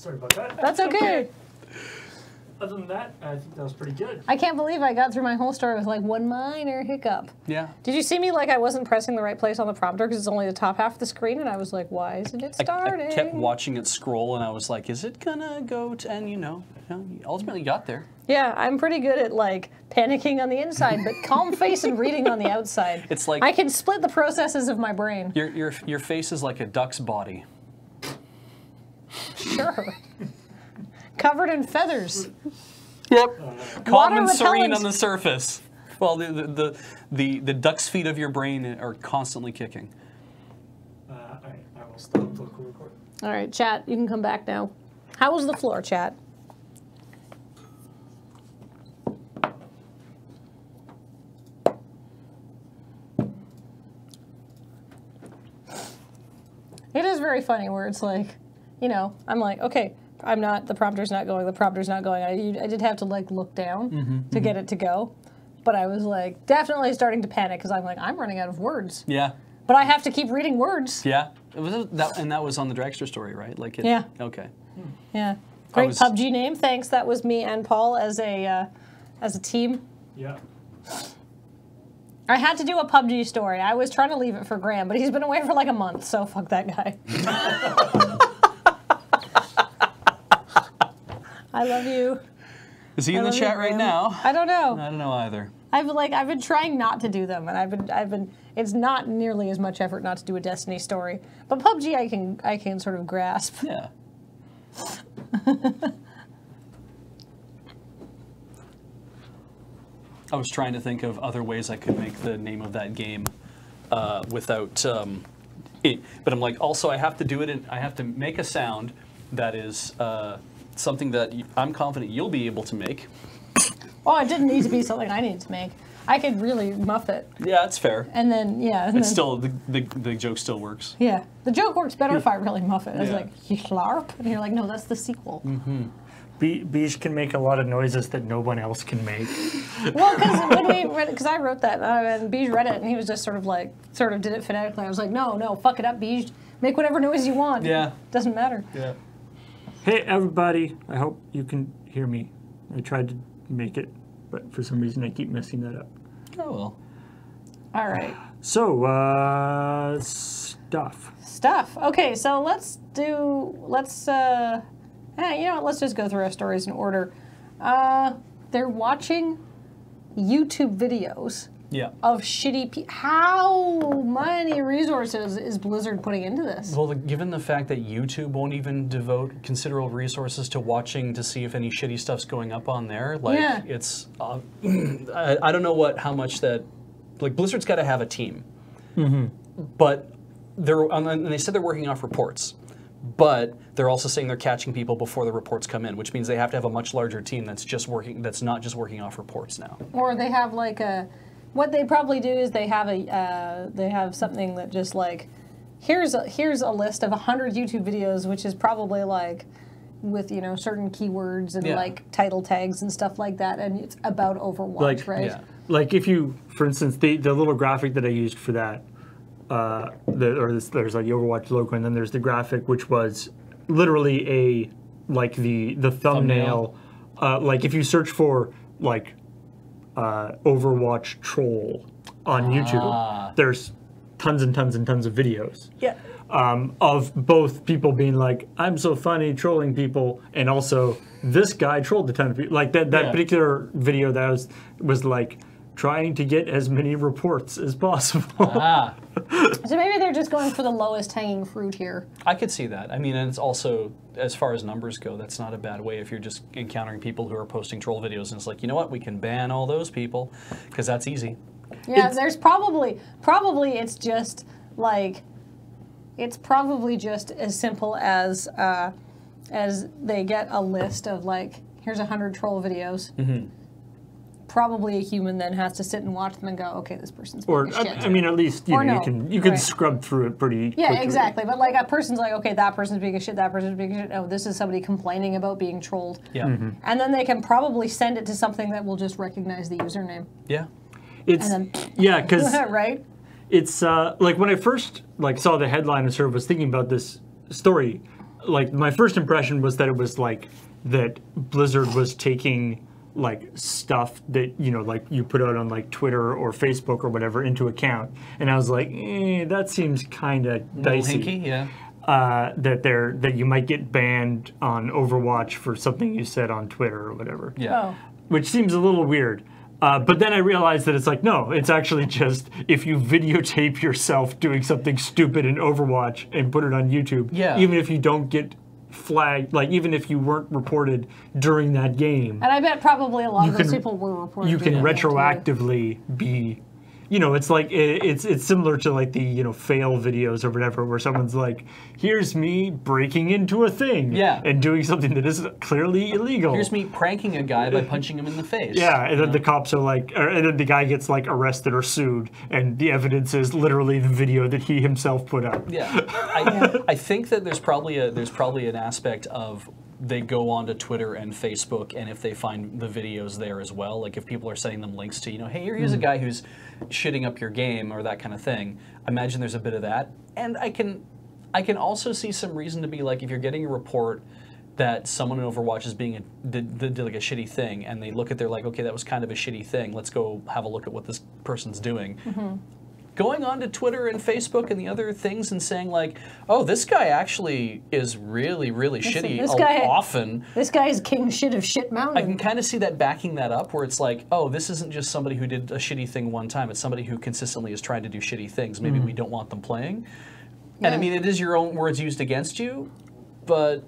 Sorry about that. That's okay. Other than that, I think that was pretty good. I can't believe I got through my whole story with like one minor hiccup. Yeah. Did you see me like I wasn't pressing the right place on the prompter because it's only the top half of the screen, and I was like, why isn't it starting? I kept watching it scroll, and I was like, is it gonna go to, and you know, ultimately got there. Yeah, I'm pretty good at like panicking on the inside, but calm face and reading on the outside. It's like I can split the processes of my brain. Your face is like a duck's body. Sure. Covered in feathers. Yep. Calm and serene repellent. on the surface. Well, the duck's feet of your brain are constantly kicking. All right, I will stop the record. All right, chat, you can come back now. How was the floor, chat? It is very funny where it's like, you know, I'm like, okay, the prompter's not going, I did have to like look down to get it to go. But I was like definitely starting to panic because I'm like, I'm running out of words. Yeah. But I have to keep reading words. Yeah. And that was on the Dragster story, right? Like it, yeah. Okay. Yeah. Great PUBG name. Thanks. That was me and Paul as a team. Yeah. I had to do a PUBG story. I was trying to leave it for Graham, but he's been away for like a month, so fuck that guy. I love you. Is he in the chat right now? I don't know. I don't know either. I've been trying not to do them, and I've been. It's not nearly as much effort not to do a Destiny story, but PUBG I can sort of grasp. Yeah. I was trying to think of other ways I could make the name of that game without it, but I'm like, also I have to do it, I have to make a sound that is something that I'm confident you'll be able to make. Oh, it didn't need to be something I needed to make. I could really muff it. Yeah, that's fair. And then, yeah. It's still, the joke still works. Yeah. The joke works better if I really muff it. It's like, you slarp? And you're like, no, that's the sequel. Mm-hmm. Beige can make a lot of noises that no one else can make. Well, because I wrote that, and Beige read it, and he was just sort of did it phonetically. I was like, no, fuck it up, Beige. Make whatever noise you want. Yeah. Doesn't matter. Yeah. Hey, everybody. I hope you can hear me. I tried to make it, but for some reason I keep messing that up. Oh, well. All right. So, stuff. Stuff. Okay, so let's you know what, let's just go through our stories in order. They're watching YouTube videos of shitty how many resources is Blizzard putting into this? Well, given the fact that YouTube won't even devote considerable resources to watching to see if any shitty stuff's going up on there, like it's, I don't know how much that, like Blizzard's got to have a team, but and they said they're working off reports. But they're also saying they're catching people before the reports come in, which means they have to have a much larger team that's not just working off reports now. Or they have like what they probably do is they have something that just like, here's a list of 100 YouTube videos, which is probably like with, you know, certain keywords and like title tags and stuff like that, and it's about Overwatch, right? Yeah. Like if you, for instance, the little graphic that I used for that. There's like the Overwatch logo, and then there's the graphic, which was literally the thumbnail. Like if you search for like Overwatch troll on YouTube, there's tons and tons and tons of videos. Yeah. Of both people being like, I'm so funny trolling people, and also this guy trolled a ton of people. Like that particular video that was like trying to get as many reports as possible. So maybe they're just going for the lowest hanging fruit here. I could see that. I mean, and it's also, as far as numbers go, that's not a bad way if you're just encountering people who are posting troll videos and it's like, you know what, we can ban all those people because that's easy. Yeah, there's probably it's just like, it's probably just as simple as they get a list of like, here's 100 troll videos. Probably a human then has to sit and watch them and go, okay, this person's being a shit. I mean, at least you can scrub through it pretty quickly. Yeah, exactly. But like a person's like, okay, that person's being a shit, that person's being a shit. Oh, this is somebody complaining about being trolled. Yeah. And then they can probably send it to something that will just recognize the username. Yeah. It's because right. It's like when I first saw the headline and sort of was thinking about this story, like my first impression was that it was like that Blizzard was taking like stuff that like you put out on like Twitter or Facebook or whatever into account, and I was like, that seems kind of dicey. Hinky, yeah. That you might get banned on Overwatch for something you said on Twitter or whatever. Yeah. Oh. Which seems a little weird. But then I realized that it's like, no, it's actually just if you videotape yourself doing something stupid in Overwatch and put it on YouTube, even if you don't get flagged, like even if you weren't reported during that game. And I bet probably a lot of those people were reported. You can retroactively be, it's like it's similar to like the fail videos or whatever, where someone's like, here's me breaking into a thing, and doing something that is clearly illegal. Here's me pranking a guy by punching him in the face. Yeah, and then the cops are like, and then the guy gets like arrested or sued, and the evidence is literally the video that he himself put up. Yeah, I think that there's probably an aspect of they go onto Twitter and Facebook, and if they find the videos there as well, like if people are sending them links to, hey, here's a guy who's shitting up your game or that kind of thing, I imagine there's a bit of that. And I can also see some reason to be like, if you're getting a report that someone in Overwatch is did like a shitty thing, and they look at their like, okay, that was kind of a shitty thing, let's go have a look at what this person's doing. Going on to Twitter and Facebook and the other things and saying like, oh, this guy actually is really, really shitty often. This guy is king shit of shit mountain. I can kind of see that backing that up, where it's like, oh, this isn't just somebody who did a shitty thing one time. It's somebody who consistently is trying to do shitty things. Maybe we don't want them playing. And I mean, it is your own words used against you, but...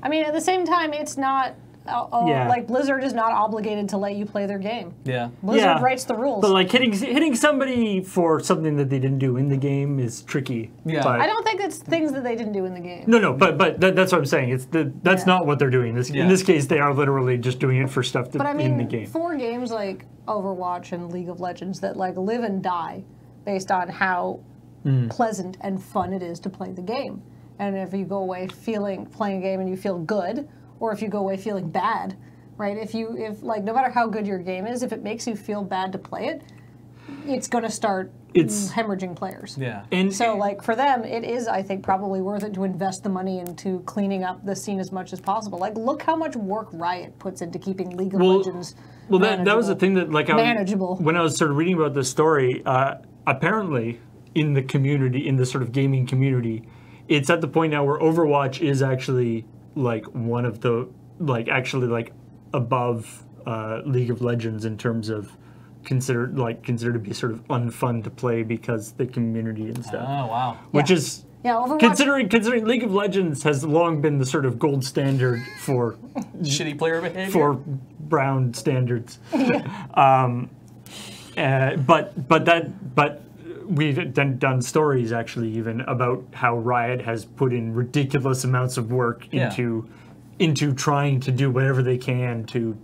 I mean, at the same time, it's not... like Blizzard is not obligated to let you play their game. Yeah. Blizzard writes the rules. But like hitting somebody for something that they didn't do in the game is tricky. Yeah. But I don't think it's things that they didn't do in the game. No, but that's what I'm saying. That's not what they're doing. In this case, they are literally just doing it for stuff But I mean, in the game. for games like Overwatch and League of Legends that like live and die based on how pleasant and fun it is to play the game. And if you go away playing a game and you feel good, or if you go away feeling bad, right? If like no matter how good your game is, if it makes you feel bad to play it, it's going to start hemorrhaging players. Yeah. And so like for them, it is, I think, probably worth it to invest the money into cleaning up the scene as much as possible. Like look how much work Riot puts into keeping League of Legends that was the thing that like manageable. When I was sort of reading about this story, apparently in the community, in the sort of gaming community, it's at the point now where Overwatch is actually like one of the actually above League of Legends in terms of considered to be sort of unfun to play because the community and stuff. Oh wow! Which is Overwatch, considering League of Legends has long been the sort of gold standard for shitty player behavior for brown standards. But we've done stories actually even about how Riot has put in ridiculous amounts of work into trying to do whatever they can to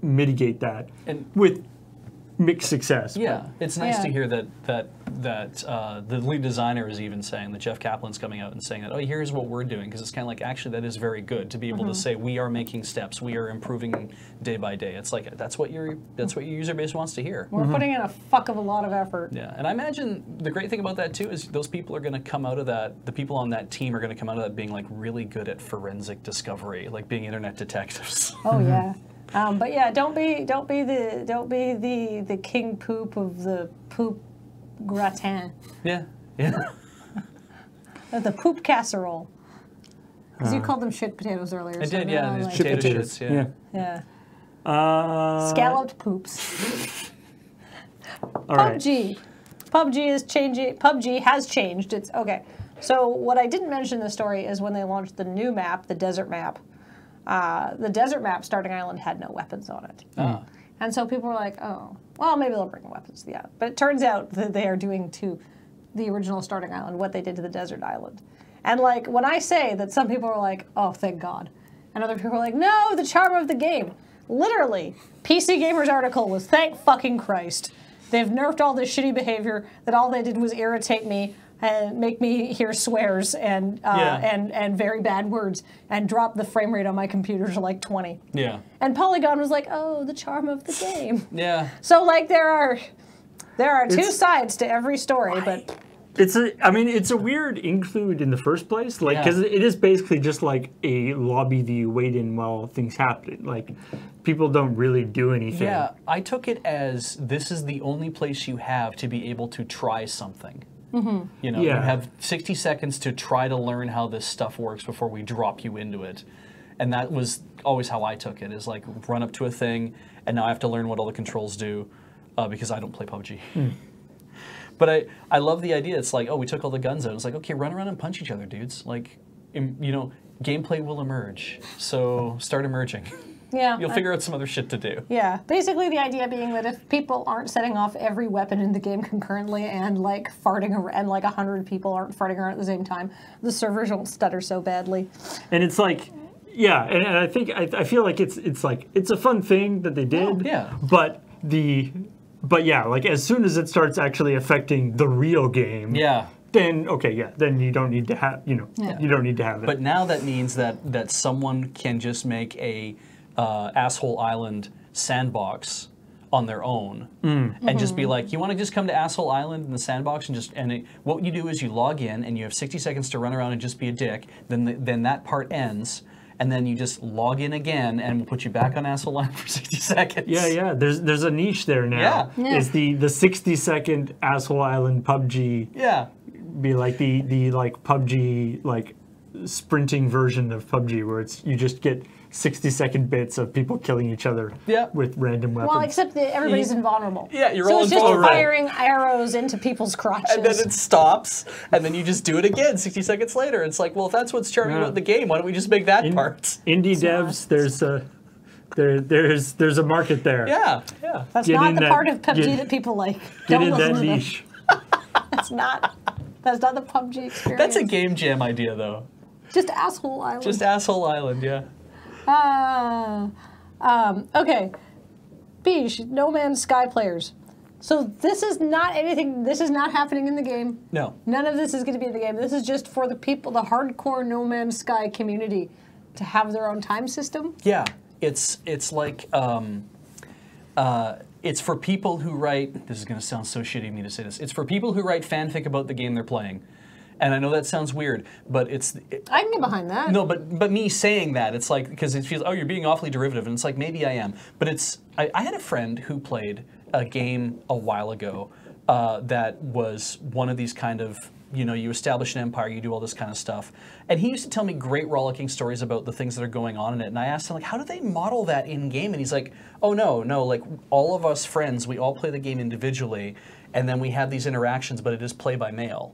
mitigate that, and with mixed success. Yeah, it's nice to hear that the lead designer is even saying that Jeff Kaplan's coming out and saying that, oh, here's what we're doing, because it's kind of like, actually that is very good to be able to say we are making steps, we are improving day by day. It's like that's what your user base wants to hear. We're putting in a fuck of a lot of effort. Yeah, and I imagine the great thing about that too is those people are going to come out of that. The people on that team are going to come out of that being like really good at forensic discovery, like being internet detectives. Oh yeah. But yeah, don't be the king poop of the poop gratin. Yeah. The poop casserole. Because you called them shit potatoes earlier. I did, yeah. Like shit potatoes. Yeah. Scalloped poops. All right. PUBG is changing. PUBG has changed. It's okay. So what I didn't mention in the story is when they launched the new map, the desert map. The desert map starting island had no weapons on it. And so people were like, oh, well, maybe they'll bring weapons to the island. But it turns out that they are doing to the original starting island what they did to the desert island. And like, when I say that some people are like, oh, thank God. And other people are like, no, the charm of the game. Literally, PC Gamer's article was, thank fucking Christ. They've nerfed all this shitty behavior that all they did was irritate me and make me hear swears and very bad words and drop the frame rate on my computer to like 20. Yeah. And Polygon was like, oh, the charm of the game. Yeah. So like there are two sides to every story, but I mean, it's a weird include in the first place, like, because it is basically just like a lobby that you wait in while things happen. Like, people don't really do anything. Yeah, I took it as this is the only place you have to be able to try something. You know, you have 60 seconds to try to learn how this stuff works before we drop you into it. And that was always how I took it, is like run up to a thing, and now I have to learn what all the controls do because I don't play PUBG. But I love the idea. It's like, oh, we took all the guns out. It's like, okay, run around and punch each other, dudes. Like, you know, gameplay will emerge. So start emerging. Yeah. You'll figure out some other shit to do. Yeah. Basically, the idea being that if people aren't setting off every weapon in the game concurrently and like farting around, and like 100 people aren't farting around at the same time, the servers won't stutter so badly. And it's like, yeah, and I think I feel like it's a fun thing that they did. Oh, yeah. But yeah, like as soon as it starts actually affecting the real game, then okay, then you don't need to have, you don't need to have it. But now that means that someone can just make a Asshole Island sandbox on their own and just be like, you want to just come to Asshole Island in the sandbox and what you do is you log in and you have 60 seconds to run around and just be a dick. Then that part ends. And then you just log in again, and we'll put you back on Asshole Island for 60 seconds. Yeah. There's a niche there now. Yeah. It's the 60-second Asshole Island PUBG. Yeah. Be like the like PUBG like sprinting version of PUBG, where you just get 60-second bits of people killing each other with random weapons. Well, except that everybody's invulnerable. Yeah, you're so all it's just invulnerable. firing arrows into people's crotches. And then it stops, and then you just do it again 60 seconds later. It's like, well, if that's what's charming about the game, why don't we just make that part? Indie devs, there's a market there. Yeah. That's not the part of PUBG that people like. Get in Don't that listen to niche. That's not the PUBG experience. That's a game jam idea, though. Just Asshole Island. Just Asshole Island, yeah. Okay. Beige, No Man's Sky players. So this is not anything, this is not happening in the game. No. None of this is going to be in the game. This is just for the people, the hardcore No Man's Sky community to have their own time system. Yeah. It's like, it's for people who write, this is going to sound so shitty of me to say this, it's for people who write fanfic about the game they're playing. And I know that sounds weird, but I can get behind that. No, but me saying that, it's like, because it feels, oh, you're being awfully derivative, and it's like, maybe I am. But I had a friend who played a game a while ago that was one of these kind of, you establish an empire, you do all this kind of stuff. And he used to tell me great rollicking stories about the things that are going on in it. And I asked him, like, how do they model that in-game? And he's like, oh, no, like, all of us friends, we all play the game individually, and then we have these interactions, but it is play by mail.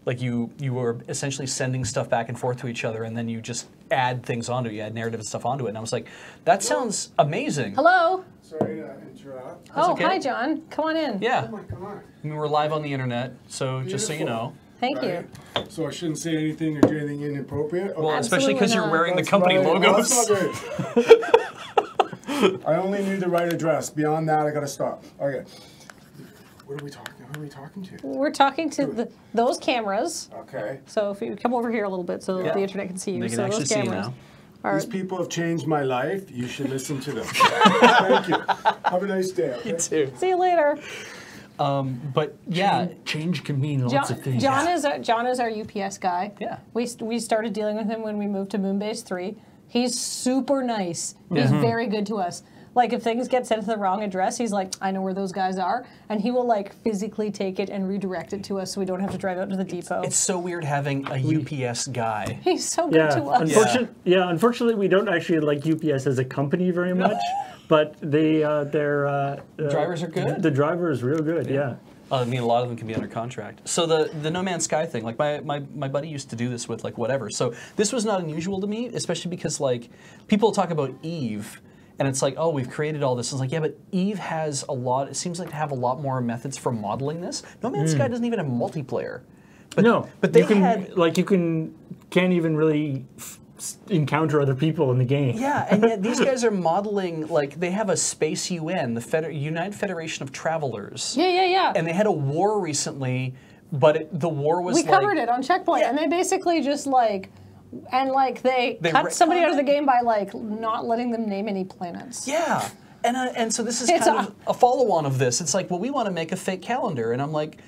Like you were essentially sending stuff back and forth to each other, and then you just add things onto it. You add narrative and stuff onto it. And I was like, that sounds amazing. Hello. Sorry to interrupt. Okay. Hi, John. Come on in. Yeah. Oh my God. I mean, we're live on the internet, so just so you know. Thank you. So I shouldn't say anything or do anything inappropriate? Well, Okay. especially because you're wearing the company Well, logos. that's not good. I only need the right address. Beyond that, I gotta stop. Okay. What are we talking? Who are we talking to? We're talking to those cameras. Okay. So if you come over here a little bit so that the internet can see you. They can so actually those see you cameras now. are. These people have changed my life. You should listen to them. Thank you. Have a nice day. Okay? You too. See you later. But yeah. Change can mean lots of things. John is our UPS guy. Yeah. We started dealing with him when we moved to Moonbase 3. He's super nice. He's very good to us. Like, if things get sent to the wrong address, he's like, I know where those guys are. And he will, like, physically take it and redirect it to us so we don't have to drive out to the depot. It's so weird having a UPS guy. He's so good to us. Unfortunately, we don't actually like UPS as a company very much, but their Drivers are good? The driver is real good, yeah. I mean, a lot of them can be under contract. So the No Man's Sky thing, like my buddy used to do this with like whatever. So this was not unusual to me, especially because like people talk about Eve, and it's like, oh, we've created all this. It's like, yeah, but Eve has a lot. It seems like to have a lot more methods for modeling this. No Man's Sky doesn't even have multiplayer. But, no, but they can't even really encounter other people in the game. Yeah, and yet these guys are modeling, like, they have a space UN, the United Federation of Travelers. Yeah. And they had a war recently, but the war was We covered it on Checkpoint, and they basically just, like, they cut somebody out of the game by, like, not letting them name any planets. Yeah, and so this is kind of a follow-on of this. It's like, well, we want to make a fake calendar, and I'm like,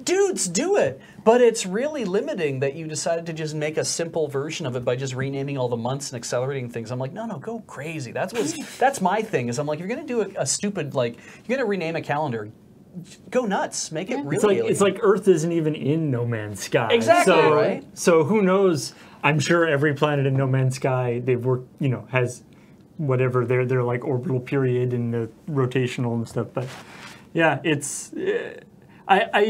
dudes, do it. But it's really limiting that you decided to just make a simple version of it by just renaming all the months and accelerating things. I'm like, no, go crazy. That's my thing. Is I'm like, you're gonna do a stupid, like, you're gonna rename a calendar. Go nuts. Make it really. It's like Earth isn't even in No Man's Sky. Exactly. So, right. So who knows? I'm sure every planet in No Man's Sky they've worked, has whatever their like orbital period and the rotational and stuff. But yeah, it's. I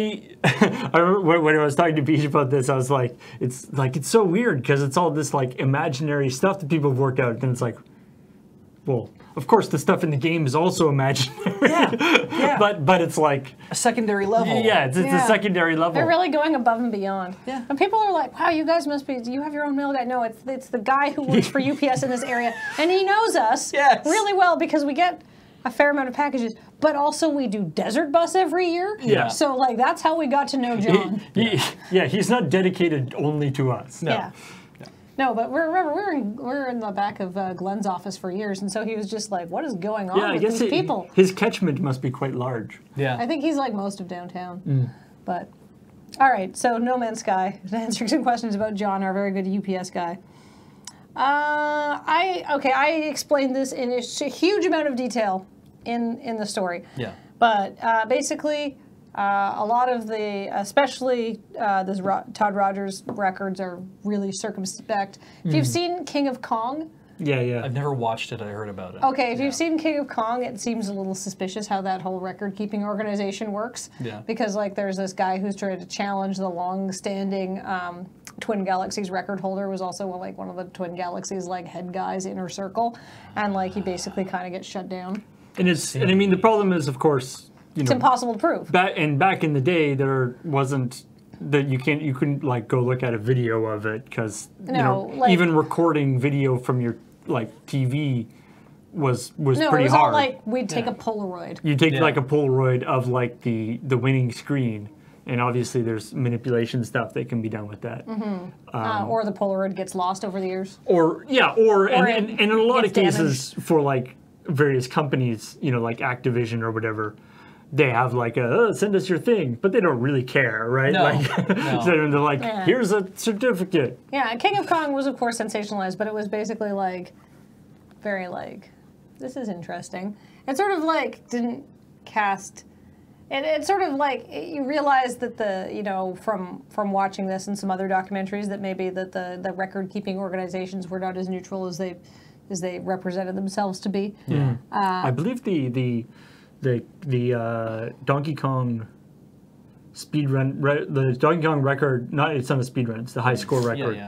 remember when I was talking to Beach about this, I was like, it's so weird because it's all this like imaginary stuff that people have worked out, and it's like, well, of course the stuff in the game is also imaginary. Yeah. but it's like a secondary level. Yeah, it's a secondary level. They're really going above and beyond. Yeah. And people are like, wow, you guys must be, do you have your own mail guy? No, it's the guy who works for UPS in this area, and he knows us really well because we get a fair amount of packages, but also we do Desert Bus every year. Yeah. So like that's how we got to know John. He's not dedicated only to us. No. Yeah. No, but we're in the back of Glenn's office for years, and so he was just like, "What is going on with these people?" His catchment must be quite large. Yeah, I think he's like most of downtown. But all right, so No Man's Sky. To answer some questions about John, our very good UPS guy. I explained this in a huge amount of detail in the story. Yeah. But basically. A lot of especially this Todd Rogers records are really circumspect. If you've seen King of Kong, yeah, I've never watched it. I heard about it. Okay, if you've seen King of Kong, it seems a little suspicious how that whole record-keeping organization works. Yeah. Because like there's this guy who's trying to challenge the long-standing Twin Galaxies record holder, was also like one of the Twin Galaxies like head guys, Inner Circle, and like he basically kind of gets shut down. And I mean the problem is, of course. It's impossible to prove. Back in the day, there wasn't that you couldn't like go look at a video of it because even recording video from your like TV was pretty hard. No, it was all like we'd take a Polaroid. You take like a Polaroid of like the winning screen, and obviously there's manipulation stuff that can be done with that. Or the Polaroid gets lost over the years. Or in a lot of cases for like various companies, like Activision or whatever. They have like send us your thing, but they don't really care, right? No, so they're like, here's a certificate. Yeah, King of Kong was of course sensationalized, but it was basically like, very like, this is interesting. It sort of like didn't cast, it sort of like, you realize that from watching this and some other documentaries that maybe that the record-keeping organizations were not as neutral as they represented themselves to be. Yeah. I believe the Donkey Kong speedrun, the Donkey Kong record, it's not a speedrun, it's the high score record,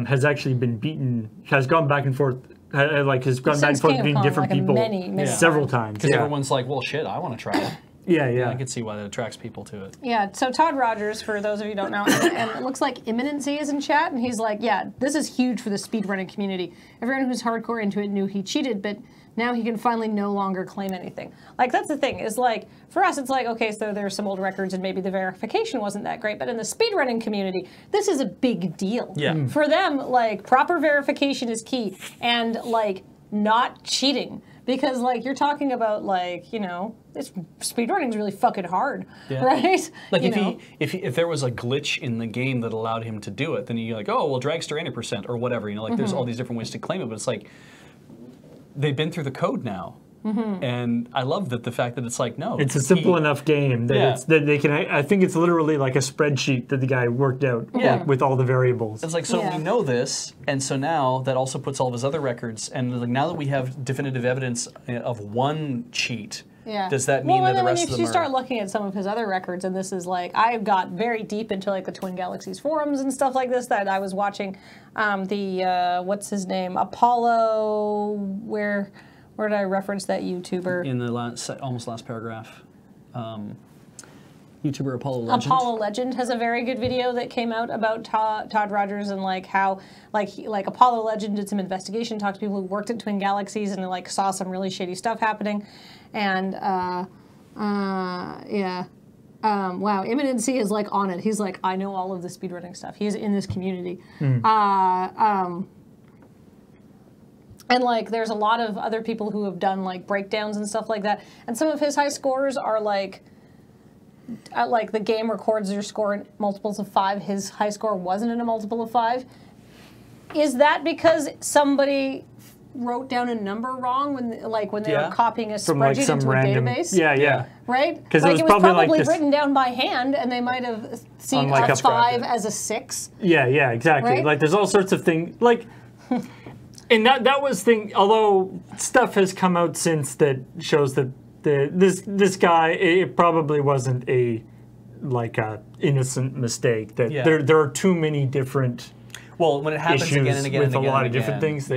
has actually been beaten, has gone back and forth, has gone back and forth between different people several times. Because everyone's like, well, shit, I want to try it. Yeah. I can see why that attracts people to it. Yeah, so Todd Rogers, for those of you who don't know, and it looks like Imminency is in chat, and he's like, yeah, this is huge for the speedrunning community. Everyone who's hardcore into it knew he cheated, but now he can finally no longer claim anything. Like, that's the thing, is like, for us, it's like, okay, so there's some old records and maybe the verification wasn't that great, but in the speedrunning community, this is a big deal. Yeah. For them, like, proper verification is key, and, like, not cheating. Because, like, you're talking about, like, speedrunning is really fucking hard, right? Like, if there was a glitch in the game that allowed him to do it, then you're like, oh, well, dragster 80% or whatever. Like, there's all these different ways to claim it, but it's like, they've been through the code now. And I love the fact that it's like, no. It's a simple enough game that they can, I think it's literally like a spreadsheet that the guy worked out with all the variables. It's like, so we know this, and so now that also puts all of his other records, and like now that we have definitive evidence of one cheat, does that mean that the rest of them you start looking at some of his other records, and this is like, I got very deep into like the Twin Galaxies forums and stuff like this, that I was watching what's his name, Apollo, where did I reference that YouTuber? In the almost last paragraph. YouTuber Apollo Legend. Apollo Legend has a very good video that came out about Todd Rogers and like how like Apollo Legend did some investigation, talked to people who worked at Twin Galaxies and like saw some really shady stuff happening, and wow, Imminency is like on it. He's like, I know all of the speedrunning stuff. He is in this community. And like, there's a lot of other people who have done like breakdowns and stuff like that. And some of his high scores are like, like the game records your score in multiples of 5, his high score wasn't in a multiple of 5. Is that because somebody wrote down a number wrong when they were copying a spreadsheet into a database? Yeah. Right? Because it was probably like written down by hand, and they might have seen a 5 as a 6. Yeah, exactly. Right? Like there's all sorts of things like. And that was thing. Although stuff has come out since that shows that this guy, it probably wasn't a innocent mistake. That there are too many different. Well, when it happens issues again and again with and again a lot of different things.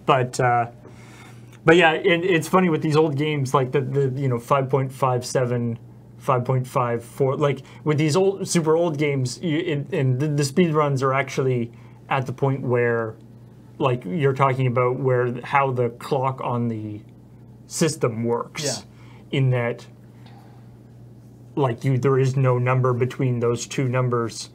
But yeah, it's funny with these old games like the 5.57. 5.54, like with these super old games, and the speed runs are actually at the point where, like you're talking about, how the clock on the system works. Yeah. In that, like there is no number between those two numbers,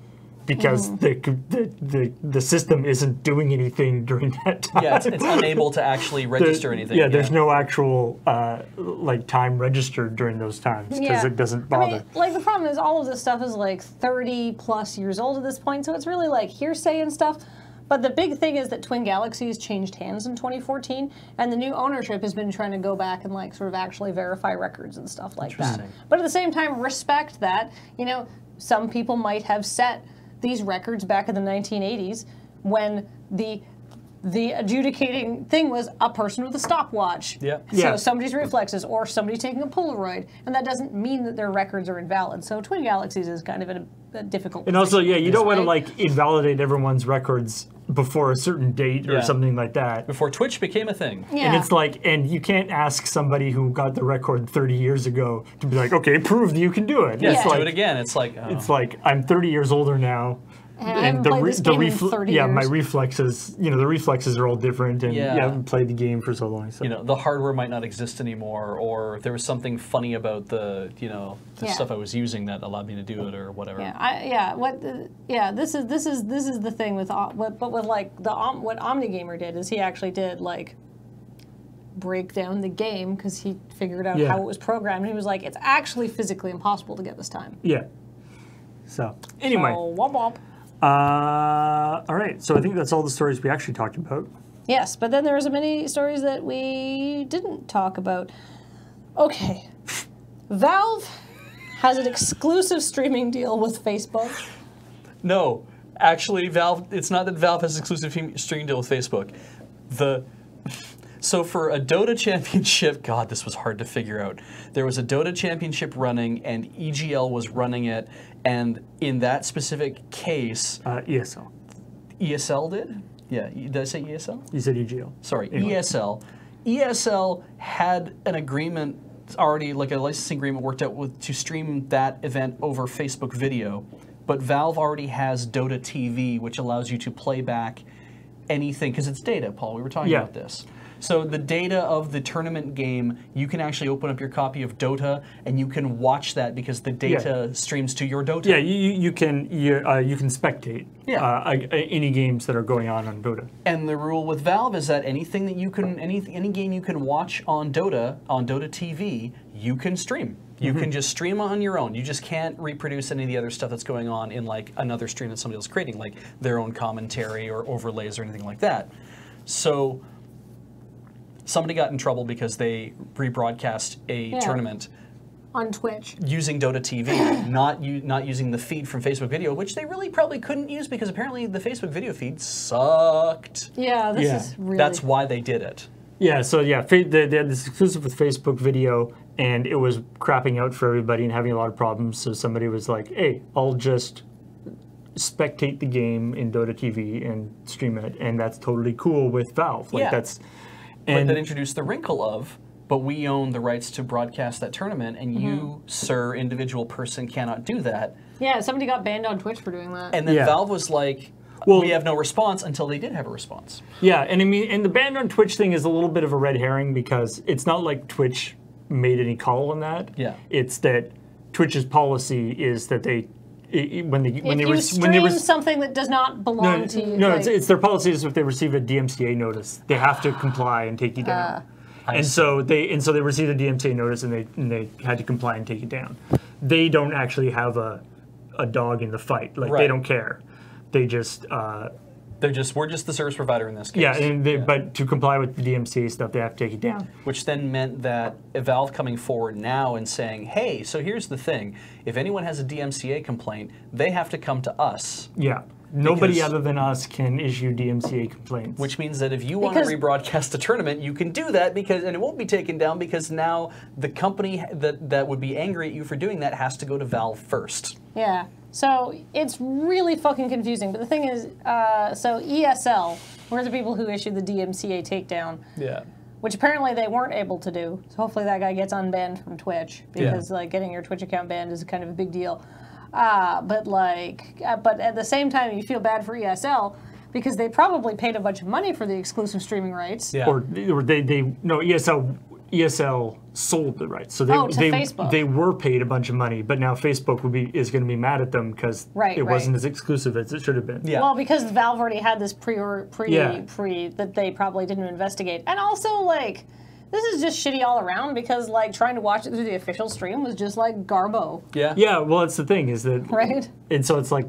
because the system isn't doing anything during that time. Yeah, it's unable to actually register anything. Yeah, there's no actual time registered during those times because it doesn't bother. I mean, like the problem is all of this stuff is like 30 plus years old at this point, so it's really like hearsay and stuff. But the big thing is that Twin Galaxies changed hands in 2014, and the new ownership has been trying to go back and like sort of actually verify records and stuff like that. But at the same time, respect that, some people might have set these records back in the 1980s when the adjudicating thing was a person with a stopwatch. So somebody's reflexes or somebody taking a Polaroid, and that doesn't mean that their records are invalid. So Twin Galaxies is kind of in a difficult position. And also, you don't want to like invalidate everyone's records before a certain date or something like that. Before Twitch became a thing. And it's like, and you can't ask somebody who got the record 30 years ago to be like, okay, prove that you can do it. Let's do it again. It's like, it's like I'm 30 years older now. And my reflexes, the reflexes are all different, and you haven't played the game for so long. So. The hardware might not exist anymore, or there was something funny about the stuff I was using that allowed me to do it, or whatever. This is the thing with what OmniGamer did is he actually did like break down the game because he figured out how it was programmed. He was like, it's actually physically impossible to get this time. Yeah. So anyway. So, womp womp. All right, so I think that's all the stories we actually talked about. Yes, but then there was many stories that we didn't talk about. Okay, Valve has an exclusive streaming deal with Facebook. No, actually, Valve. It's not that Valve has an exclusive streaming deal with Facebook. So for a Dota championship, God, this was hard to figure out. There was a Dota championship running, and EGL was running it, and in that specific case... ESL. ESL did? Yeah, did I say ESL? You said EGL. Sorry, anyway. ESL. ESL had an agreement already, like a licensing agreement worked out to stream that event over Facebook video, but Valve already has Dota TV, which allows you to play back anything, because it's data, Paul, we were talking about this. So the data of the tournament game, you can actually open up your copy of Dota and you can watch that because the data streams to your Dota. Yeah, you can spectate any games that are going on Dota. And the rule with Valve is that anything that you can, any game you can watch on Dota TV, you can stream. You can just stream on your own. You just can't reproduce any of the other stuff that's going on in like another stream that somebody else is creating, like their own commentary or overlays or anything like that. So somebody got in trouble because they rebroadcast a tournament on Twitch using Dota TV, not using the feed from Facebook Video, which they really probably couldn't use because apparently the Facebook Video feed sucked. Yeah, this is really... That's why they did it. Yeah, so they had this exclusive with Facebook Video, and it was crapping out for everybody and having a lot of problems. So somebody was like, "Hey, I'll just spectate the game in Dota TV and stream it," and that's totally cool with Valve. Like that's. But that introduced the wrinkle of, but we own the rights to broadcast that tournament, and you, sir, individual person, cannot do that. Yeah, somebody got banned on Twitch for doing that. And then Valve was like, well, we have no response until they did have a response. Yeah, and I mean, and the ban on Twitch thing is a little bit of a red herring because it's not like Twitch made any call on that. Yeah. It's that Twitch's policy is that when they stream something that does not belong to you. No, like, it's their policy is if they receive a DMCA notice, they have to comply and take you down. And so they received a DMCA notice and they had to comply and take it down. they don't actually have a dog in the fight. Like, they don't care. They just... we're just the service provider in this case. Yeah, and but to comply with the DMCA stuff, they have to take it down. Which then meant that Valve coming forward now and saying, hey, so here's the thing. If anyone has a DMCA complaint, they have to come to us. Yeah. Nobody other than us can issue DMCA complaints. Which means that if you want to rebroadcast a tournament, you can do that, and it won't be taken down because now the company that would be angry at you for doing that has to go to Valve first. Yeah. So it's really fucking confusing. But the thing is, so ESL were the people who issued the DMCA takedown. Yeah. Which apparently they weren't able to do. So hopefully that guy gets unbanned from Twitch because like getting your Twitch account banned is kind of a big deal. But at the same time, you feel bad for ESL because they probably paid a bunch of money for the exclusive streaming rights. Yeah. Or ESL sold the rights, so they were paid a bunch of money, but now Facebook is going to be mad at them because it wasn't as exclusive as it should have been. Yeah. Well, because Valve already had this pre that they probably didn't investigate, and also like this is just shitty all around because like trying to watch it through the official stream was just like garbo. Yeah. Yeah. Well, that's the thing is that and so it's like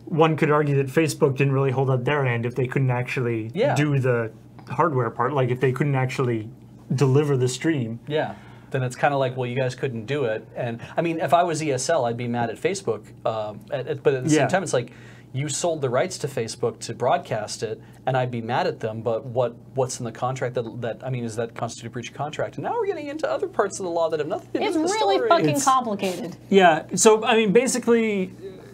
one could argue that Facebook didn't really hold up their end if they couldn't actually do the hardware part, like if they couldn't actually deliver the stream. Yeah. Then it's kind of like, well, you guys couldn't do it. And I mean, if I was ESL, I'd be mad at Facebook. But at the same time, it's like you sold the rights to Facebook to broadcast it, and I'd be mad at them. But what's in the contract that I mean, is that constitute a breach of contract? And now we're getting into other parts of the law that have nothing to do with the story. It's really fucking complicated. Yeah. So I mean, basically,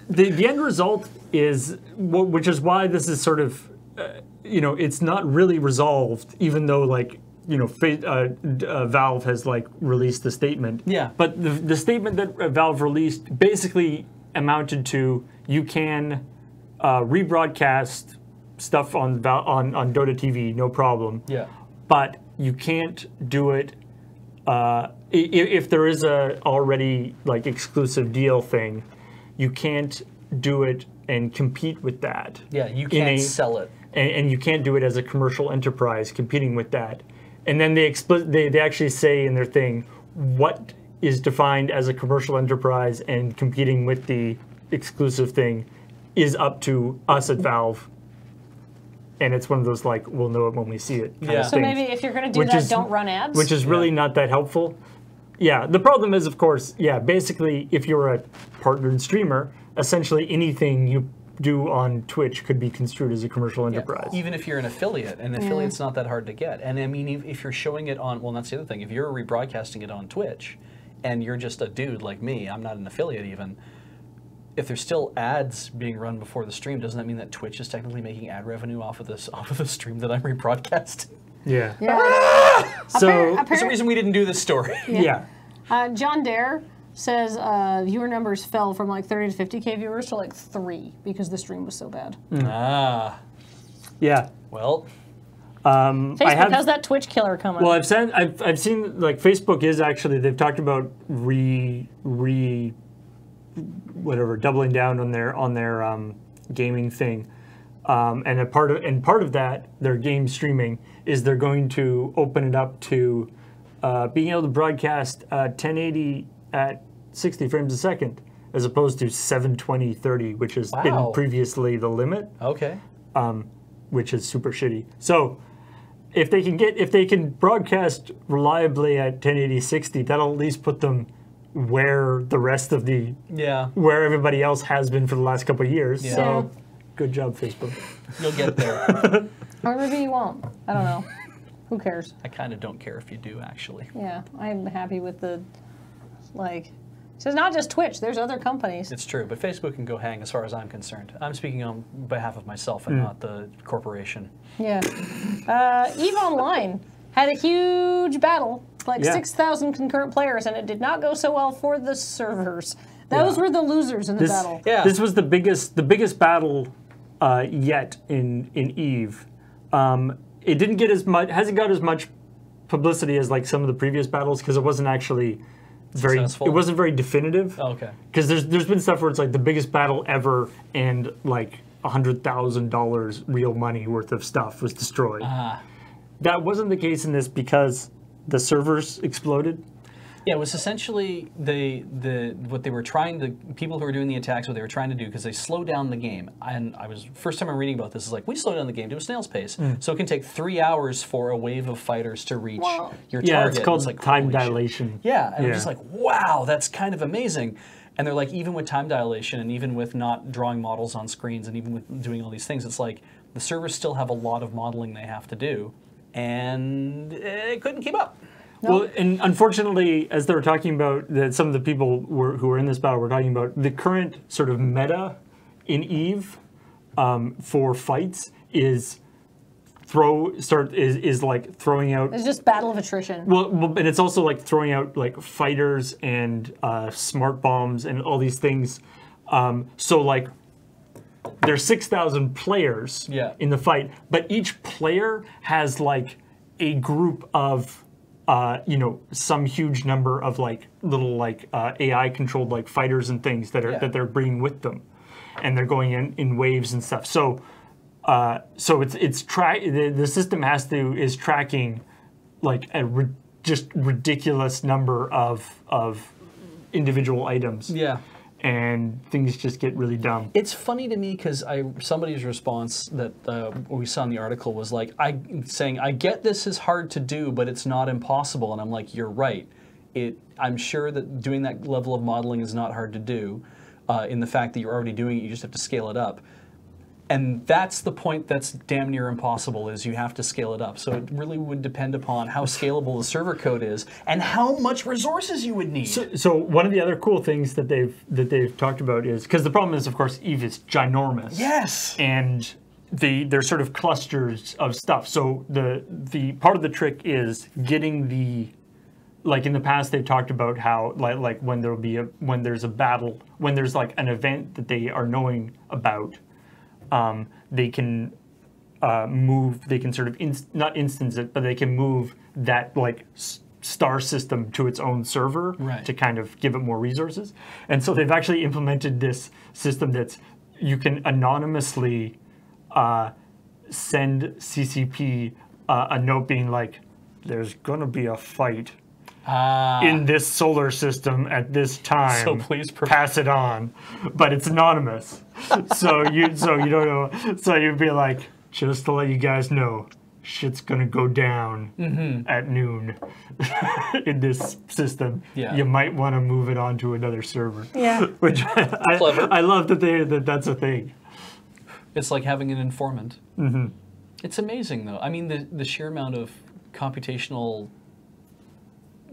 the end result is, which is why this is sort of, it's not really resolved, even though like. Valve has like released the statement. Yeah. But the statement that Valve released basically amounted to you can rebroadcast stuff on Dota TV, no problem. Yeah. But you can't do it if there is a already like exclusive deal thing. You can't do it and compete with that. Yeah, you can't sell it. And you can't do it as a commercial enterprise competing with that. And then they actually say in their thing what is defined as a commercial enterprise and competing with the exclusive thing is up to us at Valve. And it's one of those like, we'll know it when we see it. Kind of so things. maybe if you're going to do that, don't run ads? Which is really not that helpful. Yeah, the problem is, of course, basically if you're a partnered streamer, essentially anything you do on Twitch could be construed as a commercial enterprise. Even if you're an affiliate, and an affiliate's not that hard to get. And I mean, if you're showing it on, well, that's the other thing. If you're rebroadcasting it on Twitch, and you're just a dude like me, I'm not an affiliate even, if there's still ads being run before the stream, doesn't that mean that Twitch is technically making ad revenue off of the stream that I'm rebroadcasting? Yeah. So there's a reason we didn't do this story. John Dare says viewer numbers fell from like 30 to 50K viewers to like 3 because the stream was so bad. Yeah. Well, Facebook has that Twitch killer coming. Well, I've seen like Facebook is actually, they've talked about doubling down on their gaming thing. And a part of that, their game streaming, is they're going to open it up to being able to broadcast 1080 at 60 frames a second, as opposed to 720 30, which has been previously the limit. Okay. Which is super shitty. So if they can broadcast reliably at 1080 60, that'll at least put them where the rest of where everybody else has been for the last couple of years. Yeah. So good job, Facebook. You'll get there. Or maybe you won't. I don't know. Who cares? I kind of don't care if you do, actually. Yeah, I'm happy with the, like, so it's not just Twitch, there's other companies. It's true, but Facebook can go hang as far as I'm concerned. I'm speaking on behalf of myself and not the corporation. Yeah. EVE Online had a huge battle, like 6,000 concurrent players, and it did not go so well for the servers. Those were the losers in the battle. Yeah. This was the biggest battle yet in EVE. It didn't get hasn't got as much publicity as like some of the previous battles because it wasn't actually successful. It wasn't very definitive. Oh, okay. Because there's been stuff where it's like the biggest battle ever and like $100,000 real money worth of stuff was destroyed. That wasn't the case in this because the servers exploded. Yeah, it was essentially what they were trying, the people who were doing the attacks, what they were trying to do, because they slowed down the game. And first time I'm reading about this is like, we slow down the game to a snail's pace. So it can take 3 hours for a wave of fighters to reach your target. Yeah, it's called like, time dilation. Yeah, and I'm just like, wow, that's kind of amazing. And they're like, even with time dilation and even with not drawing models on screens and even with doing all these things, it's like the servers still have a lot of modeling they have to do, and it couldn't keep up. Well, and unfortunately, as they were talking about, that some of the people who were in this battle were talking about the current sort of meta in EVE for fights is like throwing out. It's just battle of attrition. Well, and it's also like throwing out like fighters and smart bombs and all these things. So like there's 6,000 players in the fight, but each player has like a group of some huge number of like little like AI controlled like fighters and things that they're bringing with them, and they're going in waves and stuff. So the system is tracking like a just ridiculous number of individual items. Yeah. And things just get really dumb. It's funny to me because somebody's response that we saw in the article was like, saying, I get this is hard to do, but it's not impossible. And I'm like, you're right. I'm sure that doing that level of modeling is not hard to do in the fact that you're already doing it, you just have to scale it up. And that's the point that's damn near impossible, is you have to scale it up. So it really would depend upon how scalable the server code is and how much resources you would need. So one of the other cool things that they've talked about is, because the problem is, of course, EVE is ginormous. Yes. And they're sort of clusters of stuff. So the part of the trick is getting like in the past they've talked about how like when there's a battle, when there's like an event that they are knowing about. They can move. They can sort of not instance it, but they can move that like star system to its own server to kind of give it more resources. And so they've actually implemented this system that's you can anonymously send CCP a note being like, "There's gonna be a fight." In this solar system at this time, so please pass it on, but it's anonymous. so you don't know. So you'd be like, just to let you guys know, shit's gonna go down at noon in this system. Yeah. You might want to move it on to another server. Yeah, which I love that that's a thing. It's like having an informant. It's amazing though. I mean, the sheer amount of computational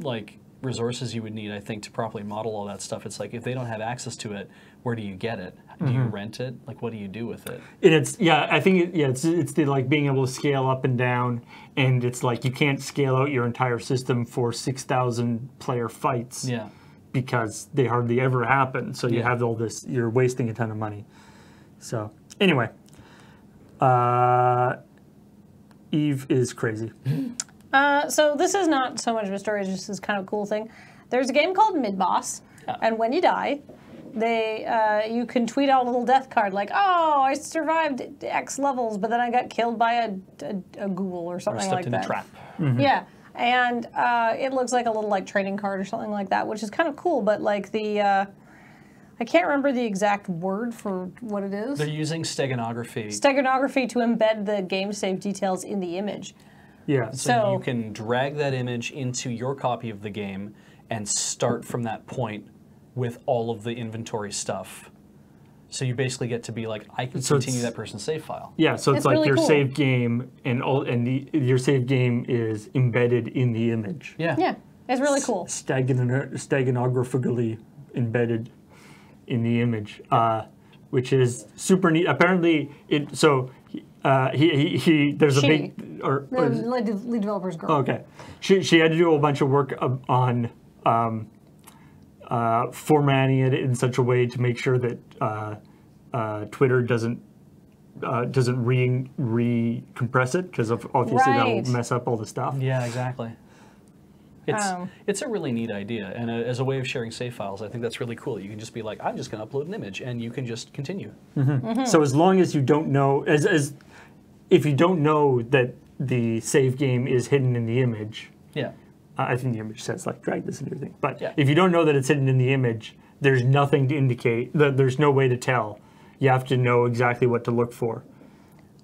like resources you would need, I think, to properly model all that stuff. It's like if they don't have access to it, where do you get it? Do you rent it? Like, what do you do with it? And I think it's the like being able to scale up and down, and it's like you can't scale out your entire system for 6,000 player fights. Yeah. Because they hardly ever happen. So you have all this. You're wasting a ton of money. So anyway, EVE is crazy. So this is not so much of a story, it's just this kind of cool thing. There's a game called Mid-Boss, and when you die, you can tweet out a little death card like, "Oh, I survived X levels, but then I got killed by a ghoul or something like that." Or stepped in a trap. Yeah, and it looks like a little like trading card or something like that, which is kind of cool. But like I can't remember the exact word for what it is. They're using steganography. Steganography to embed the game save details in the image. Yeah. So you can drag that image into your copy of the game and start from that point with all of the inventory stuff. So you basically get to be like, I can continue that person's save file. Yeah, so it's like really your cool. save game your save game is embedded in the image. Yeah. Yeah, it's really cool. Steganographically embedded in the image, which is super neat. Apparently, there's a big the lead developer's girl. Okay, she had to do a bunch of work on formatting it in such a way to make sure that Twitter doesn't re-compress it, because obviously that'll mess up all the stuff. Yeah, exactly. It's a really neat idea, and as a way of sharing save files, I think that's really cool. You can just be like, I'm just going to upload an image, and you can just continue. So as long as you don't know, if you don't know that the save game is hidden in the image, I think the image says like drag this into your thing. But Yeah. if you don't know that it's hidden in the image, there's nothing to indicate that there's no way to tell. You have to know exactly what to look for.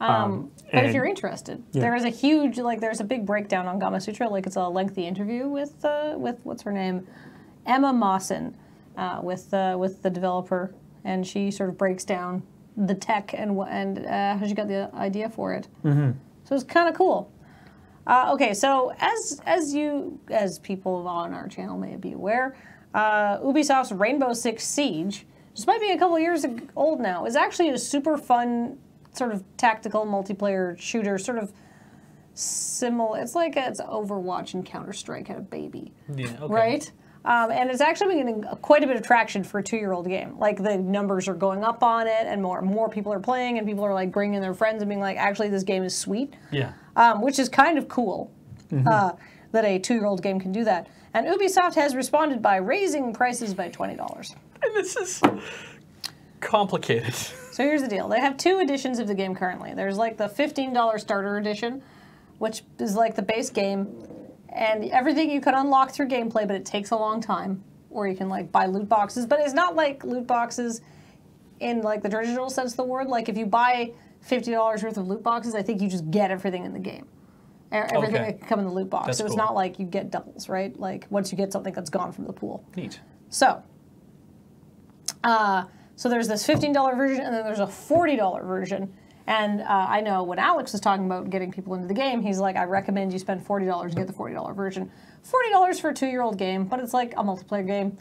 But if and- you're interested, there is a huge, like, there's a big breakdown on Gama Sutra. Like, it's a lengthy interview with what's her name, Emma Mawson, with the developer, and she sort of breaks down the tech and how she got the idea for it. Mm-hmm. So it's kind of cool. Okay, so as people on our channel may be aware, Ubisoft's Rainbow Six Siege, which might be a couple years old now, is actually a super fun sort of tactical multiplayer shooter, sort of similar. It's like it's Overwatch and Counter-Strike had a baby, Yeah, okay. right? And it's actually been getting quite a bit of traction for a 2-year-old game. Like, the numbers are going up on it, and more people are playing, and people are like bringing their friends and being like, actually, this game is sweet. Yeah. Which is kind of cool that a 2-year-old game can do that. And Ubisoft has responded by raising prices by $20. And this is complicated. So here's the deal. They have 2 editions of the game currently. There's like the $15 starter edition, which is like the base game, and everything you can unlock through gameplay, but it takes a long time. Or you can like buy loot boxes, but it's not like loot boxes in like the traditional sense of the word. Like if you buy $50 worth of loot boxes, I think you just get everything in the game. Everything Okay. that can come in the loot box. That's so it's cool. not like you get doubles, right? Like once you get something that's gone from the pool. Neat. So there's this $15 version, and then there's a $40 version. And I know when Alex was talking about getting people into the game, he's like, I recommend you spend $40 to get the $40 version. $40 for a 2-year-old game, but it's like a multiplayer game.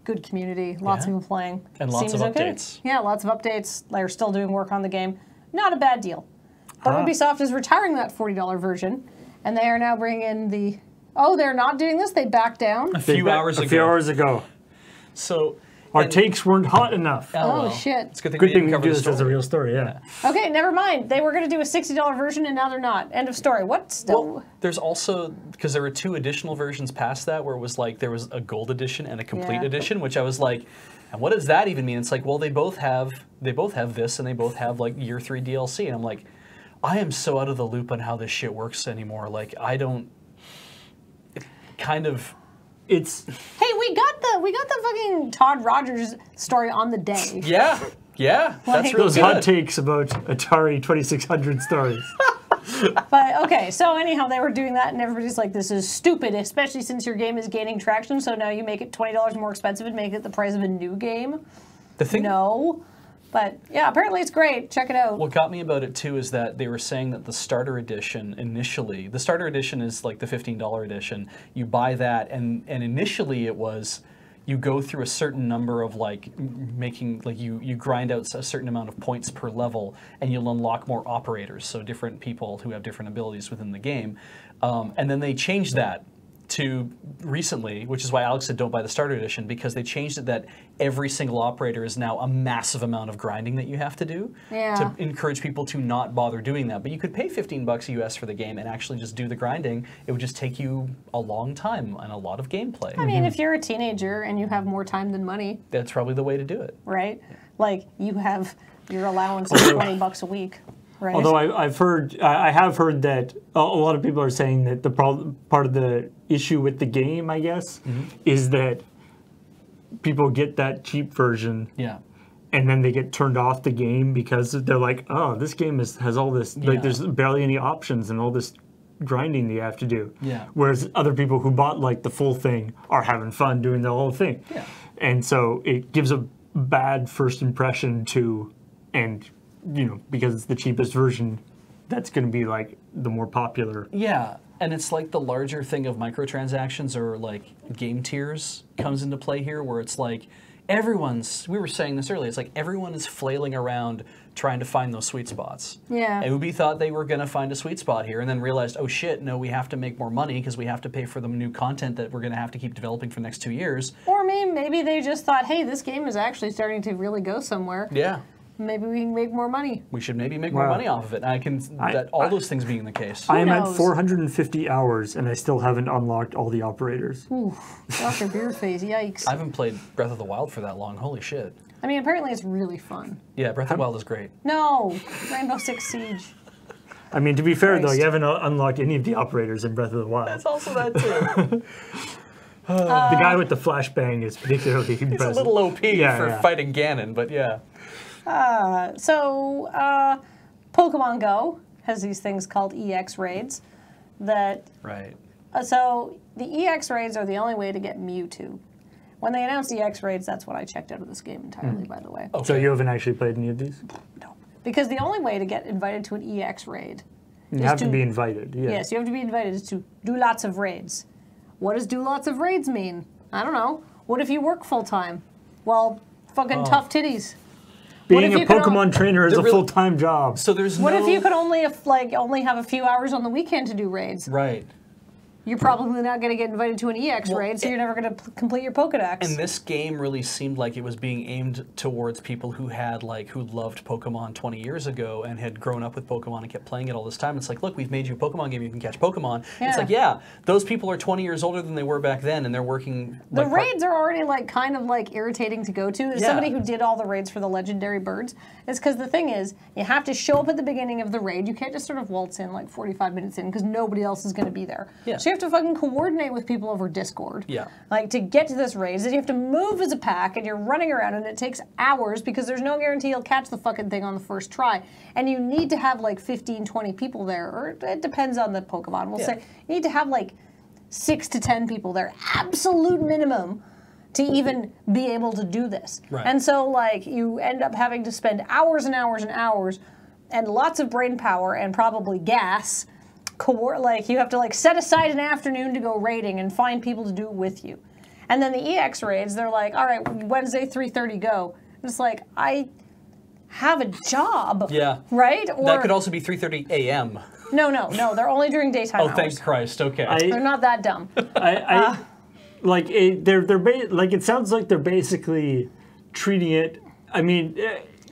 Good community, lots of people playing. And lots Seems of okay. updates. Yeah, lots of updates. They're still doing work on the game. Not a bad deal. But Ubisoft is retiring that $40 version, and they are now bringing in the... Oh, they're not doing this? They backed down? A few hours A few hours ago. So Our takes weren't hot enough. Oh, shit. It's a good thing Good we thing didn't we cover do the this as a story. real story, yeah. Okay, never mind. They were going to do a $60 version, and now they're not. End of story. What still? Well, there's also, because there were 2 additional versions past that where it was like there was a gold edition and a complete Yeah. edition, which I was like, and what does that even mean? It's like, well, they both have this, and they both have like year 3 DLC, and I'm like, I am so out of the loop on how this shit works anymore. Like, I don't. It kind of. It's Hey, we got the fucking Todd Rogers story on the day. Yeah, that's really those good. hot takes about Atari 2600 stories. But okay, so anyhow, they were doing that, and everybody's like, "This is stupid," especially since your game is gaining traction. So now you make it $20 more expensive and make it the price of a new game. The thing. No, but yeah, apparently it's great. Check it out. What got me about it too is that they were saying that the starter edition initially, the starter edition is like the $15 edition. You buy that, and initially it was, you go through a certain number of like making, like you grind out a certain amount of points per level, and you'll unlock more operators, so different people who have different abilities within the game. And then they changed that to recently, which is why Alex said don't buy the starter edition, because they changed it that every single operator is now a massive amount of grinding that you have to do to encourage people to not bother doing that. But you could pay $15 US for the game and actually just do the grinding. It would just take you a long time and a lot of gameplay. I mean, if you're a teenager and you have more time than money, That's probably the way to do it. right? Like you have your allowance of $20 a week, right? Although I have heard that a lot of people are saying that the part of the issue with the game, I guess, is that people get that cheap version Yeah. and then they get turned off the game because they're like, oh, this game has all this, Yeah. like there's barely any options and all this grinding that you have to do. Yeah. Whereas other people who bought like the full thing are having fun doing the whole thing. Yeah. And so it gives a bad first impression and because it's the cheapest version, that's going to be like the more popular. Yeah, and it's like the larger thing of microtransactions or like game tiers comes into play here, where it's like we were saying this earlier, it's like everyone is flailing around trying to find those sweet spots. Yeah. And Ubi thought they were going to find a sweet spot here and then realized, oh shit, no, we have to make more money because we have to pay for the new content that we're going to have to keep developing for the next 2 years. Or maybe they just thought, hey, this game is actually starting to really go somewhere. Yeah. Maybe we can make more money. We should maybe make more Wow. money off of it. All those things being the case. I am at knows? 450 hours and I still haven't unlocked all the operators. Dr. Beer Face, yikes. I haven't played Breath of the Wild for that long. Holy shit. I mean, apparently it's really fun. Yeah, Breath of the Wild is great. No, Rainbow Six Siege. I mean, to be fair though, Christ. you haven't unlocked any of the operators in Breath of the Wild. That's also that too. The guy with the flashbang is particularly impressive. It's a little OP for fighting Ganon, but yeah. So Pokemon Go has these things called EX raids that. Right. So the EX raids are the only way to get Mewtwo. When they announced EX raids, that's when I checked out of this game entirely, by the way. Okay. So you haven't actually played any of these? No. Because the only way to get invited to an EX raid You have to be invited, yeah. Yes, you have to be invited to do lots of raids. What does do lots of raids mean? I don't know. What if you work full time? Well, fucking tough titties. Being a Pokemon trainer is a full-time job. So there's What if you could only have a few hours on the weekend to do raids? Right. You're probably not going to get invited to an EX raid, so you're never going to complete your Pokedex. And this game really seemed like it was being aimed towards people who had who loved Pokemon 20 years ago and had grown up with Pokemon and kept playing it all this time. It's like, look, we've made you a Pokemon game, you can catch Pokemon. Yeah. It's like, yeah, those people are 20 years older than they were back then, and they're working. The raids are already kind of irritating to go to. As somebody who did all the raids for the legendary birds, it's because the thing is, you have to show up at the beginning of the raid. You can't just sort of waltz in 45 minutes in because nobody else is going to be there. Yeah. So you have to fucking coordinate with people over Discord. Yeah. To get to this raid, you have to move as a pack, and you're running around, and it takes hours because there's no guarantee you'll catch the fucking thing on the first try. And you need to have 15, 20 people there, or it depends on the Pokemon. We'll say you need to have 6 to 10 people there, absolute minimum, to even be able to do this. Right. And so you end up having to spend hours and hours and hours and lots of brain power and probably gas. You have to set aside an afternoon to go raiding and find people to do it with you. And then the EX raids, they're like, all right, Wednesday 3:30 go. And it's like, I have a job. Yeah. Right? Or that could also be 3:30 a.m. No, they're only during daytime hours. Oh, thank Christ. Okay. They're not that dumb. It sounds like they're basically treating it. I mean,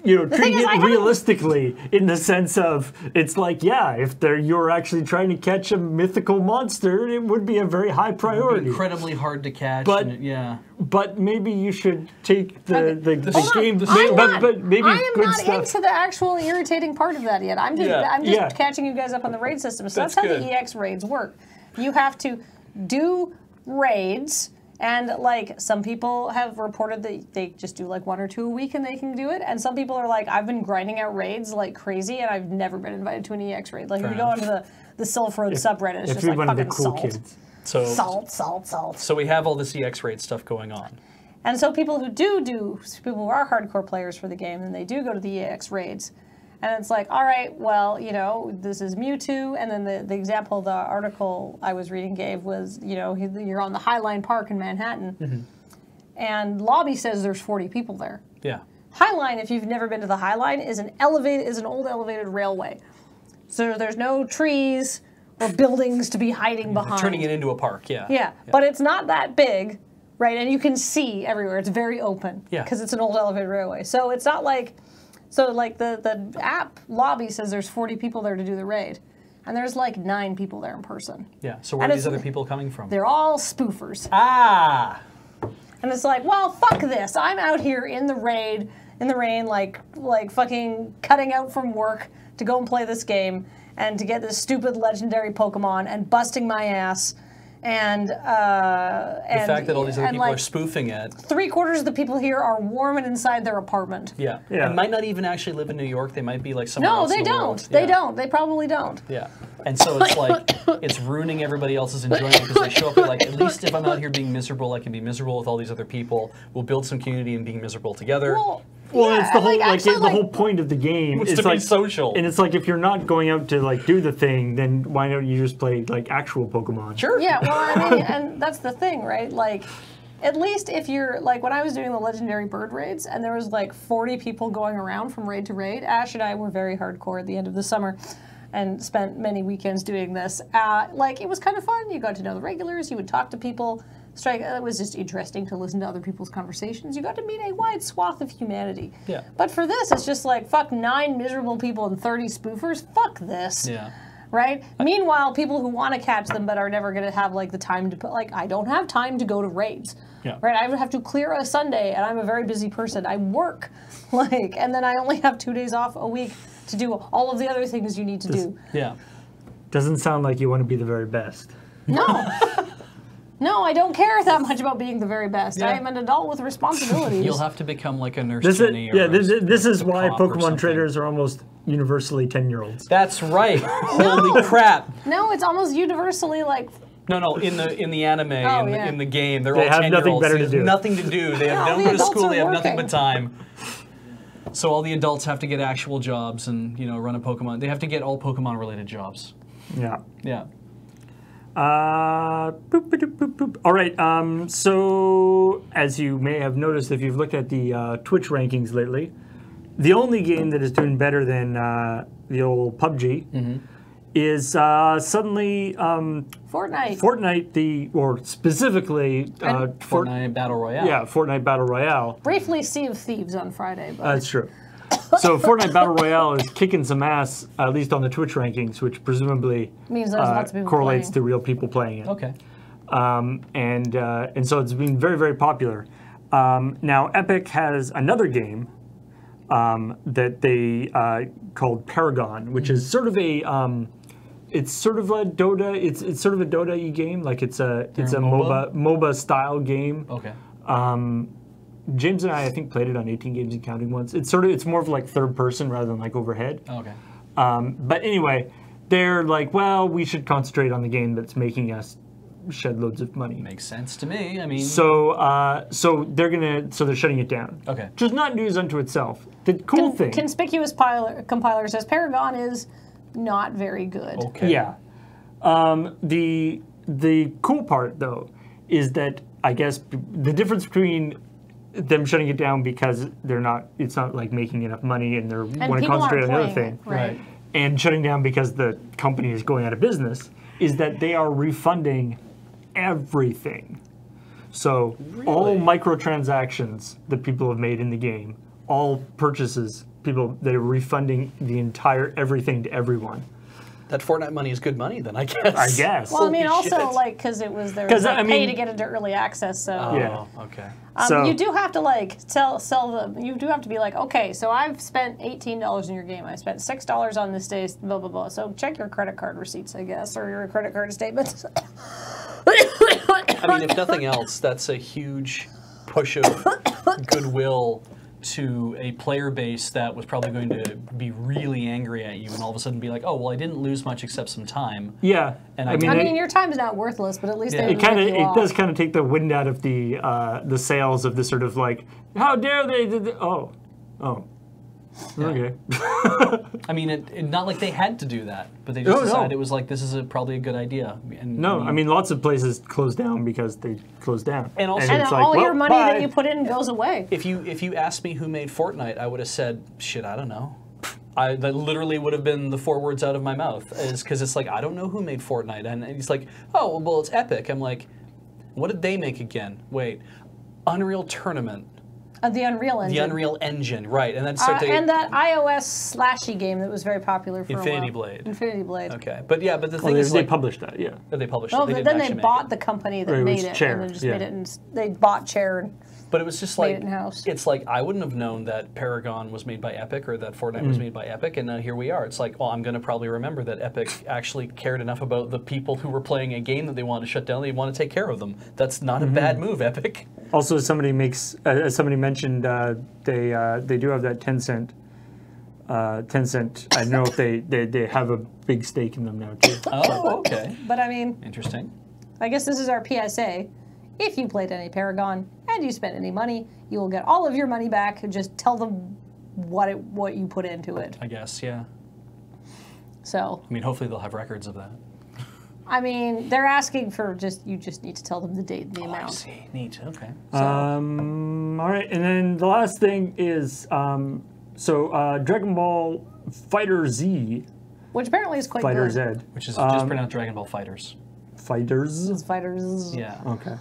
treating it realistically in the sense of it's if you're actually trying to catch a mythical monster, it would be a very high priority. It would be incredibly hard to catch. But maybe you should take the game. I am not into the actual irritating part of that yet. I'm just catching you guys up on the raid system. So that's how the EX raids work. You have to do raids. And some people have reported that they just do 1 or 2 a week and they can do it. And some people are I've been grinding out raids like crazy and I've never been invited to an EX raid. If you go onto the Silph Road subreddid, it's just fucking cool salt. Kids. So, Salt. So we have all this EX raid stuff going on. And so people who people who are hardcore players for the game, and they do go to the EX raids. And it's all right, well, this is Mewtwo. And then the example the article I was reading gave was, you're on the Highline Park in Manhattan. Mm-hmm. And lobby says there's 40 people there. Yeah. Highline, if you've never been to the Highline, is an old elevated railway. So there's no trees or buildings to be hiding behind. Turning it into a park, yeah. Yeah, but it's not that big, right? And you can see everywhere. It's very open. Yeah. Because it's an old elevated railway. So it's not the app lobby says there's 40 people there to do the raid. And there's 9 people there in person. Yeah, so where are these other people coming from? They're all spoofers. Ah! And it's well, fuck this. I'm out here in the rain, fucking cutting out from work to go and play this game and to get this stupid legendary Pokemon and busting my ass. And the fact that all these other people are spoofing it. 3/4 of the people here are warm and inside their apartment. Yeah. And might not even actually live in New York. They might be somewhere else in the world. They don't. They probably don't. Yeah. And so it's it's ruining everybody else's enjoyment because they show up at least if I'm out here being miserable, I can be miserable with all these other people. We'll build some community and being miserable together. Well, it's the whole the whole point of the game is to be social. And it's if you're not going out to do the thing, then why don't you just play actual Pokemon? Sure. Yeah, well, I mean, and that's the thing, right? At least if you're when I was doing the legendary bird raids and there was 40 people going around from raid to raid, Ash and I were very hardcore at the end of the summer and spent many weekends doing this. It was kind of fun. You got to know the regulars, you would talk to people. It was just interesting to listen to other people's conversations. You got to meet a wide swath of humanity. Yeah. But for this, it's just fuck 9 miserable people and 30 spoofers. Fuck this. Yeah. right? Meanwhile, people who want to catch them but are never going to have like the time to put, like, I don't have time to go to raids. Yeah. Right? I would have to clear a Sunday, and I'm a very busy person. I work, like, and then I only have 2 days off a week to do all of the other things you need to do. Yeah. Doesn't sound like you want to be the very best. No. No, I don't care that much about being the very best. Yeah. I am an adult with responsibilities. You'll have to become like a nurse This is, Jenny yeah, or this is a why cop or Pokemon something. traders are almost universally 10-year-olds. That's right. Holy crap. No, it's almost universally like. No, in the anime, yeah. in the game, they're They all have 10-year-olds. nothing better to There's do. nothing to do. They No, don't the go to adults school. are They have nothing working. but time. So all the adults have to get actual jobs and run a Pokemon. They have to get all Pokemon-related jobs. Yeah. Yeah. Boop, ba-doop, boop, boop. All right. So, as you may have noticed, if you've looked at the Twitch rankings lately, the only game that is doing better than the old PUBG is suddenly Fortnite. Fortnite, or specifically Fortnite Battle Royale. Yeah, Fortnite Battle Royale. Briefly Sea of Thieves on Friday. But That's true. So Fortnite Battle Royale is kicking some ass, at least on the Twitch rankings, which presumably means there's lots of people correlates playing. to real people playing it. Okay. And so it's been very, very popular. Now Epic has another game that they called Paragon, which is sort of a it's sort of a Dota. It's sort of a Dota-y game. Like it's a MOBA style game. Okay. James and I think played it on 18 Games and Counting once. It's more of like third person rather than like overhead. Okay. But anyway, they're like, well, we should concentrate on the game that's making us shed loads of money. Makes sense to me. I mean. So they're shutting it down. Okay. Which is not news unto itself. The cool thing. Conspicuous compiler says Paragon is not very good. Okay. Yeah. The cool part though is that I guess the difference between them shutting it down because it's not like making enough money and they want to people concentrate aren't on the other playing thing. it, right. And shutting down because the company is going out of business is that they are refunding everything. So all microtransactions that people have made in the game, all purchases, they're refunding the entire everything to everyone. That Fortnite money is good money, then I guess. I guess. Well, I mean, Holy also shit. like because it was there 'Cause, was like, I pay mean- to get into early access. So Yeah. Oh, okay. So- you do have to like sell them. You do have to be like, okay, so I've spent $18 in your game. I spent $6 on this day. Blah blah blah. So check your credit card receipts, I guess, or your credit card statements. I mean, if nothing else, that's a huge push of goodwill to a player base that was probably going to be really angry at you and all of a sudden be like, oh, well, I didn't lose much except some time. Yeah. And I I mean, I mean, your time is not worthless, but at least Yeah. they it kind of rip you off. does kind of take the wind out of the sails of the sort of like, how dare they? Okay. I mean, not like they had to do that, but they just No, no. decided it was like, this is probably a good idea. And, No, I mean lots of places close down because they close down. And also- And it's all like, your well, money bye. that you put in goes away. If you asked me who made Fortnite, I would have said, shit, I don't know. That literally would have been the 4 words out of my mouth, is because it's like, I don't know who made Fortnite. And he's like, oh, well, it's Epic. I'm like, what did they make again? Wait, Unreal Tournament. The Unreal Engine. The Unreal Engine, right. And then start to... And that iOS slashy game that was very popular for Infinity a while. Blade. Infinity Blade. Okay, but yeah, but the Well, thing is, they like, published that, yeah. they published Oh, it. They but didn't then they actually make bought it. the company Or that it made was it, Chair, and then just yeah. made it, and they bought Chair. And But it was just made like, it in-house. it's like, I wouldn't have known that Paragon was made by Epic or that Fortnite Mm. was made by Epic, and here we are. It's like, well, I'm going to probably remember that Epic actually cared enough about the people who were playing a game that they wanted to shut down, they want to take care of them. That's not a bad move, Epic. Also, as somebody mentioned, they do have that 10 cent. I don't know if they have a big stake in them now too. Oh, okay. but I mean, Interesting. I guess this is our PSA. If you played any Paragon and you spent any money, you will get all of your money back. Just tell them what you put into it. I guess, yeah. So, I mean, hopefully they'll have records of that. I mean, they're asking for you just need to tell them the date and the I amount. see. Neat. Okay. All right, and then the last thing is Dragon Ball Fighter Z, Which apparently is quite Fighter good. Z, Which is just pronounced Dragon Ball Fighters. Fighters. Fighters. Yeah. Okay.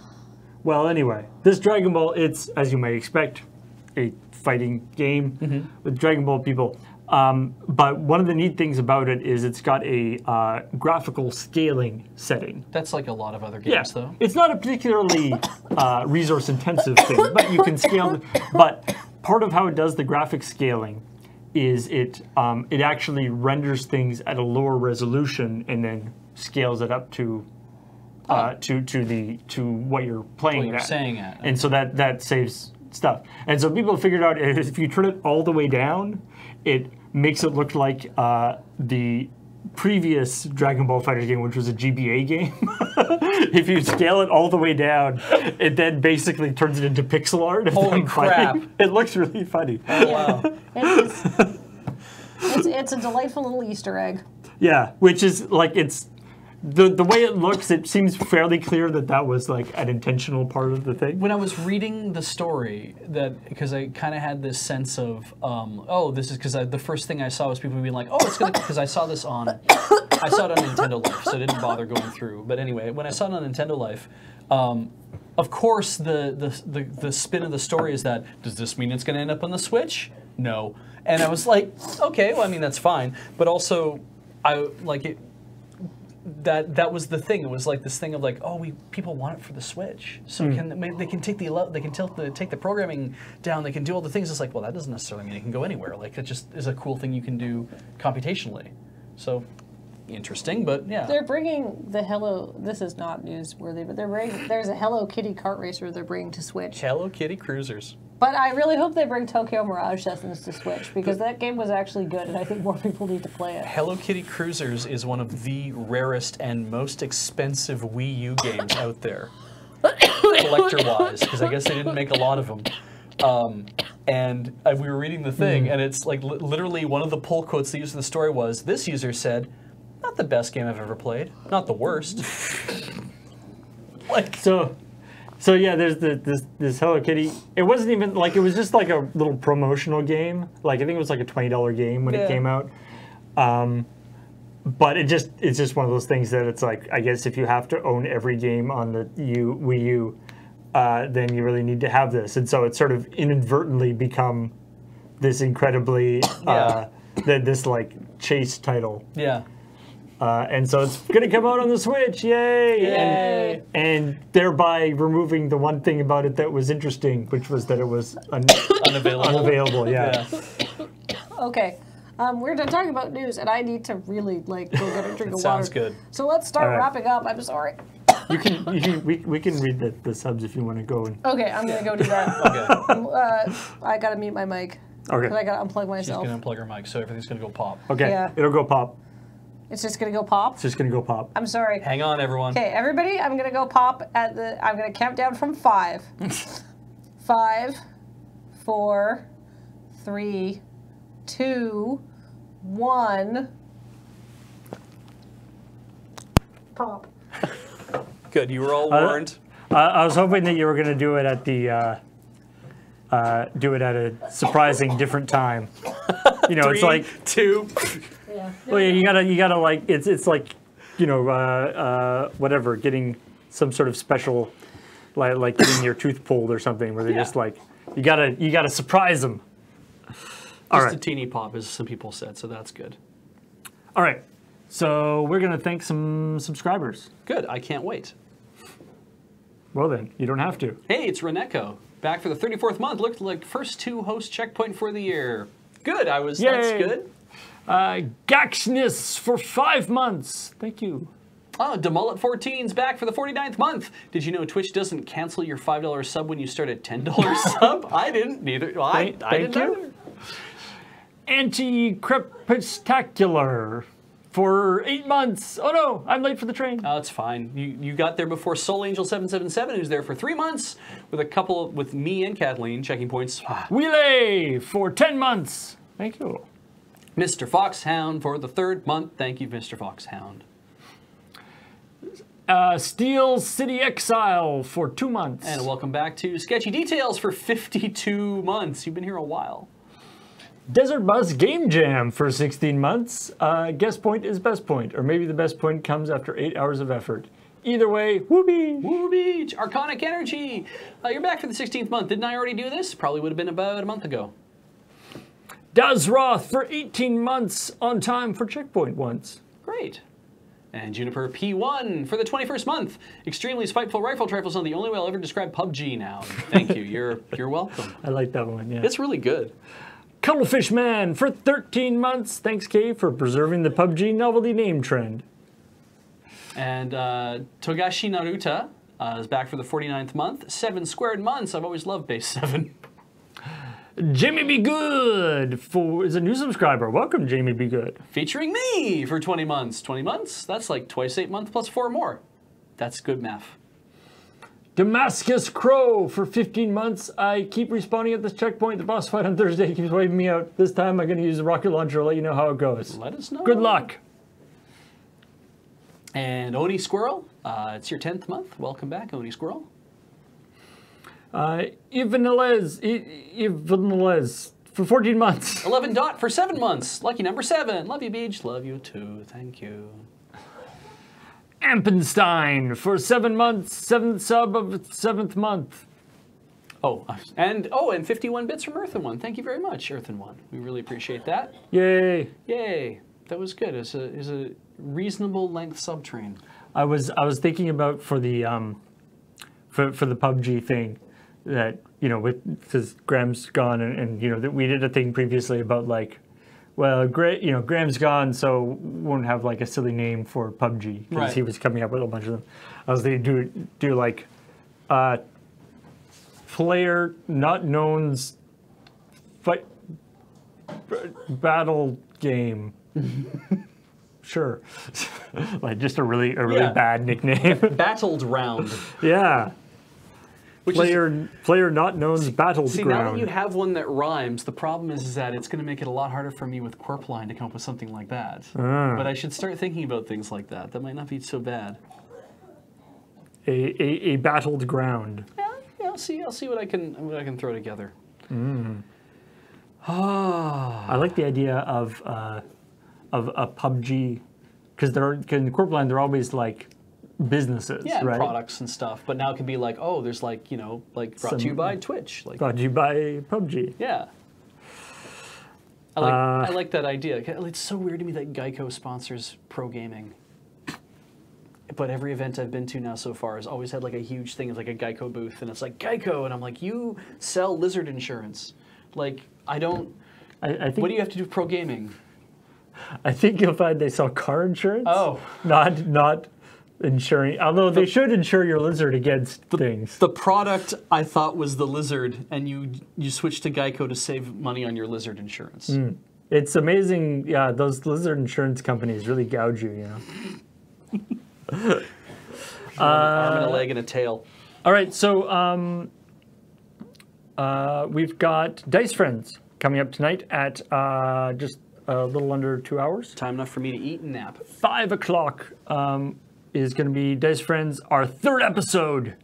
Well, anyway, this Dragon Ball, it's, as you may expect, a fighting game with Dragon Ball people. But one of the neat things about it is it's got a graphical scaling setting. That's like a lot of other games, though. It's not a particularly resource-intensive thing, but you can scale. But part of how it does the graphic scaling is it actually renders things at a lower resolution and then scales it up to what you're playing What you're at. saying at. And so that saves stuff. And so people figured out if you turn it all the way down, it makes it look like the previous Dragon Ball FighterZ game, which was a GBA game. If you scale it all the way down, it then basically turns it into pixel art. Holy crap. It looks really funny. Oh, wow. It's a delightful little Easter egg. Yeah, which is like the way it looks, it seems fairly clear that was like an intentional part of the thing. When I was reading the story, because I kind of had this sense of, this is because the first thing I saw was people being like, oh, it's gonna, because I saw it on Nintendo Life, so I didn't bother going through. But anyway, when I saw it on Nintendo Life, of course the spin of the story is that, does this mean it's gonna end up on the Switch? No. And I was like, okay, well, I mean, that's fine. But also, I like it. That was the thing. It was like this thing of like, people want it for the Switch, so they can take the programming down. They can do all the things. It's like, well, that doesn't necessarily mean it can go anywhere. Like, it just is a cool thing you can do computationally. So interesting, but yeah. They're bringing the Hello. This is not newsworthy, but there's a Hello Kitty kart racer they're bringing to Switch. Hello Kitty Cruisers. But I really hope they bring Tokyo Mirage Sessions to Switch, because that game was actually good, and I think more people need to play it. Hello Kitty Cruisers is one of the rarest and most expensive Wii U games out there, collector-wise, because I guess they didn't make a lot of them. And we were reading the thing, and it's like literally one of the pull quotes they used in the story was, this user said, not the best game I've ever played, not the worst. Like, So yeah, there's this Hello Kitty. It wasn't even like, it was just like a little promotional game. Like, I think it was like a $20 game when it came out. But it's just one of those things that it's like, I guess if you have to own every game on the Wii U, then you really need to have this. And so it's sort of inadvertently become this incredibly this like chase title. yeah. And so it's going to come out on the Switch, yay! Yay. And thereby removing the one thing about it that was interesting, which was that it was unavailable. Yeah. Okay, we're done talking about news, and I need to really go get a drink of water. Sounds good. So let's start All right. wrapping up. I'm sorry. We can read the subs if you want to go. Okay, I'm gonna go do that. Okay. I gotta mute my mic. Okay. Because I gotta unplug She's myself. going to unplug her mic, so everything's going to go pop. Okay. Yeah. It'll go pop. It's just gonna go pop. It's just gonna go pop. I'm sorry. Hang on, everyone. Okay, everybody, I'm gonna go pop I'm gonna count down from 5. 5, 4, 3, 2, 1. Pop. Good, you were all warned. I was hoping that you were gonna do it at a surprising different time. You know, 3, it's like 2. Yeah. well, yeah, you gotta like it's like, you know, whatever, getting some sort of special, like getting your tooth pulled or something, where they just like you gotta surprise them. Just a teeny pop, as some people said, so that's good. All right, so we're gonna thank some subscribers. Good, I can't wait. Well then, you don't have to. Hey, it's Reneko, back for the 34th month. Looked like first 2 host checkpoint for the year. Good, that's Yay. good. Gaxness for 5 months. Thank you. Oh, Demullet14's back for the 49th month. Did you know Twitch doesn't cancel your $5 sub when you start at $10 sub? I didn't, neither. Well, I Thank didn't you. either. Anti-Crepuscular for 8 months. Oh no, I'm late for the train. Oh, it's fine. You got there before Soul Angel 777, who's there for 3 months, with me and Kathleen checking points. Wheelie for 10 months. Thank you. Mr. Foxhound for the 3rd month. Thank you, Mr. Foxhound. Steel City Exile for 2 months. And welcome back to Sketchy Details for 52 months. You've been here a while. Desert Bus Game Jam for 16 months. Guest point is best point, or maybe the best point comes after 8 hours of effort. Either way, whoopee. Woo Beach, Arconic Energy. You're back for the 16th month. Didn't I already do this? Probably would have been about a month ago. Daz Roth for 18 months on time for checkpoint once. Great. And Juniper P1 for the 21st month. Extremely spiteful rifle trifles on the only way I'll ever describe PUBG now. Thank you. You're welcome. I like that one, yeah. It's really good. Cuttlefish Man for 13 months. Thanks, Kay, for preserving the PUBG novelty name trend. And Togashi Naruta is back for the 49th month. 7 squared months. I've always loved base 7. Jamie Be Good is a new subscriber. Welcome, Jamie Be Good. Featuring me for 20 months. 20 months? That's like twice 8 months plus 4 more. That's good math. Damascus Crow for 15 months. I keep respawning at this checkpoint. The boss fight on Thursday keeps waving me out. This time I'm going to use the rocket launcher. I'll let you know how it goes. Let us know. Good luck. And Oni Squirrel, it's your 10th month. Welcome back, Oni Squirrel. Ivanilez for 14 months. 11 Dot for 7 months. Lucky number 7. Love you, Beach. Love you too. Thank you. Ampenstein for 7 months. 7th sub of 7th month. Oh, and 51 bits from Earthen One. Thank you very much, Earthen One. We really appreciate that. Yay. Yay. That was good. It's a reasonable length subtrain. I was thinking about for the PUBG thing that, you know, because Graham's gone and you know that we did a thing previously about like, well, Graham's gone, so won't have like a silly name for PUBG because Right. he was coming up with a bunch of them. I was thinking do like player not known's fight battle game. Sure. Like just a really Yeah. bad nickname. Battled Round. Yeah. Which Player not known's battled See, ground. now that you have one that rhymes, the problem is that it's going to make it a lot harder for me with Corpline to come up with something like that. But I should start thinking about things like that. That might not be so bad. A battled ground. Yeah, I'll see what I can throw together. I like the idea of a PUBG because in Corpline they're always like businesses, Yeah, right? products and stuff. But now it can be like, oh, there's like, you know, like brought to you by Twitch. Like, Brought to you by PUBG. yeah. I like that idea. It's so weird to me that Geico sponsors pro gaming. But every event I've been to now so far has always had like a huge thing of like a Geico booth, and it's like Geico, and I'm like, you sell lizard insurance. Like, I don't. I think. What do you have to do with pro gaming? I think you'll find they sell car insurance. Oh. Not insuring. Although they should insure your lizard against things. The product I thought was the lizard, and you switched to Geico to save money on your lizard insurance. It's amazing. Yeah, those lizard insurance companies really gouge you. You know. An arm and a leg and a tail. All right, so we've got Dice Friends coming up tonight at just a little under 2 hours. Time enough for me to eat and nap. 5 o'clock is going to be Dice Friends, our 3rd episode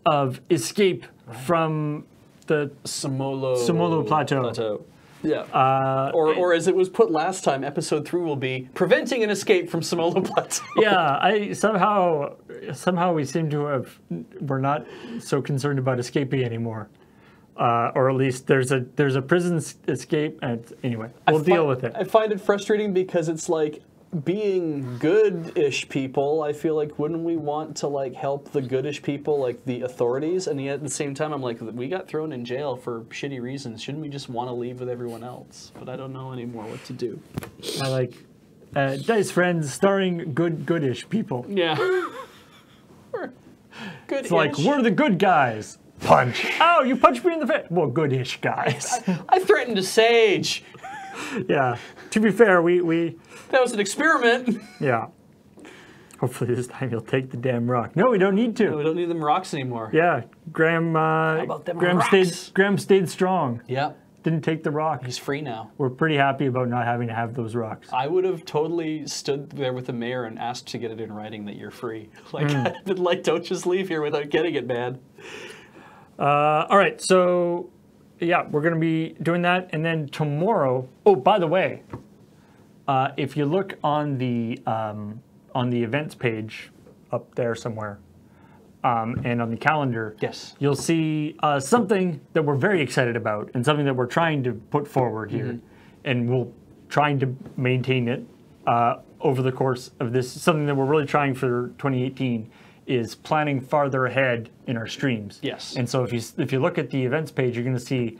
of Escape from the Samolo Plateau. Yeah. Or as it was put last time, episode 3 will be Preventing an Escape from Samolo Plateau. Yeah, somehow we seem to we're not so concerned about escaping anymore. Or at least there's a prison escape, and anyway, we'll deal with it. I find it frustrating because it's like, being good-ish people, I feel like, wouldn't we want to like help the good-ish people, like the authorities? And yet at the same time, I'm like, we got thrown in jail for shitty reasons. Shouldn't we just want to leave with everyone else? But I don't know anymore what to do. I like Dice Friends starring goodish people. Yeah. Good-ish. It's like, we're the good guys. Punch. Oh, you punched me in the face. Well, goodish guys. I threatened a sage. Yeah. To be fair, we That was an experiment. yeah. Hopefully this time you'll take the damn rock. No, we don't need to. No, we don't need them rocks anymore. Yeah, Graham. about them Graham rocks? stayed strong. Yep. Didn't take the rock. He's free now. We're pretty happy about not having to have those rocks. I would have totally stood there with the mayor and asked to get it in writing that you're free. Like, don't just leave here without getting it, man. All right, so yeah, we're gonna be doing that, and then tomorrow. Oh, by the way, if you look on the events page up there somewhere. And on the calendar, Yes. you'll see something that we're very excited about and something that we're trying to put forward here. And we'll trying to maintain it over the course of this. Something that we're really trying for 2018 is planning farther ahead in our streams. Yes. And so if you look at the events page, you're going to see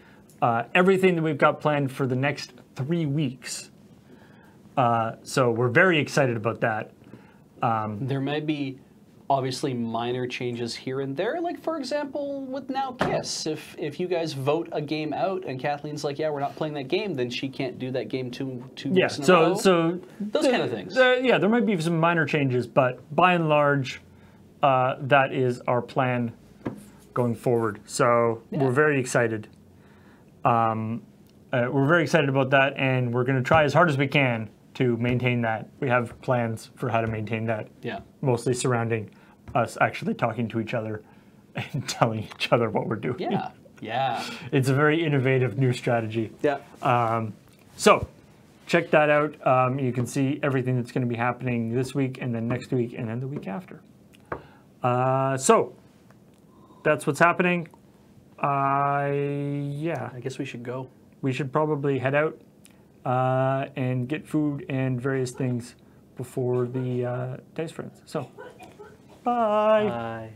everything that we've got planned for the next 3 weeks. So we're very excited about that. There may be obviously minor changes here and there, like for example with Now Kiss. If you guys vote a game out and Kathleen's like, yeah, we're not playing that game, then she can't do that game two weeks in a row. So those kind of things. Yeah, there might be some minor changes, but by and large, that is our plan going forward. So we're very excited. We're very excited about that, and we're going to try as hard as we can to maintain that. We have plans for how to maintain that. Yeah. Mostly surrounding us actually talking to each other and telling each other what we're doing. Yeah. Yeah. It's a very innovative new strategy. Yeah. So check that out. You can see everything that's going to be happening this week and then next week and then the week after. So that's what's happening. Yeah. I guess we should go. We should probably head out and get food and various things before the Dice Friends. So, bye. Bye.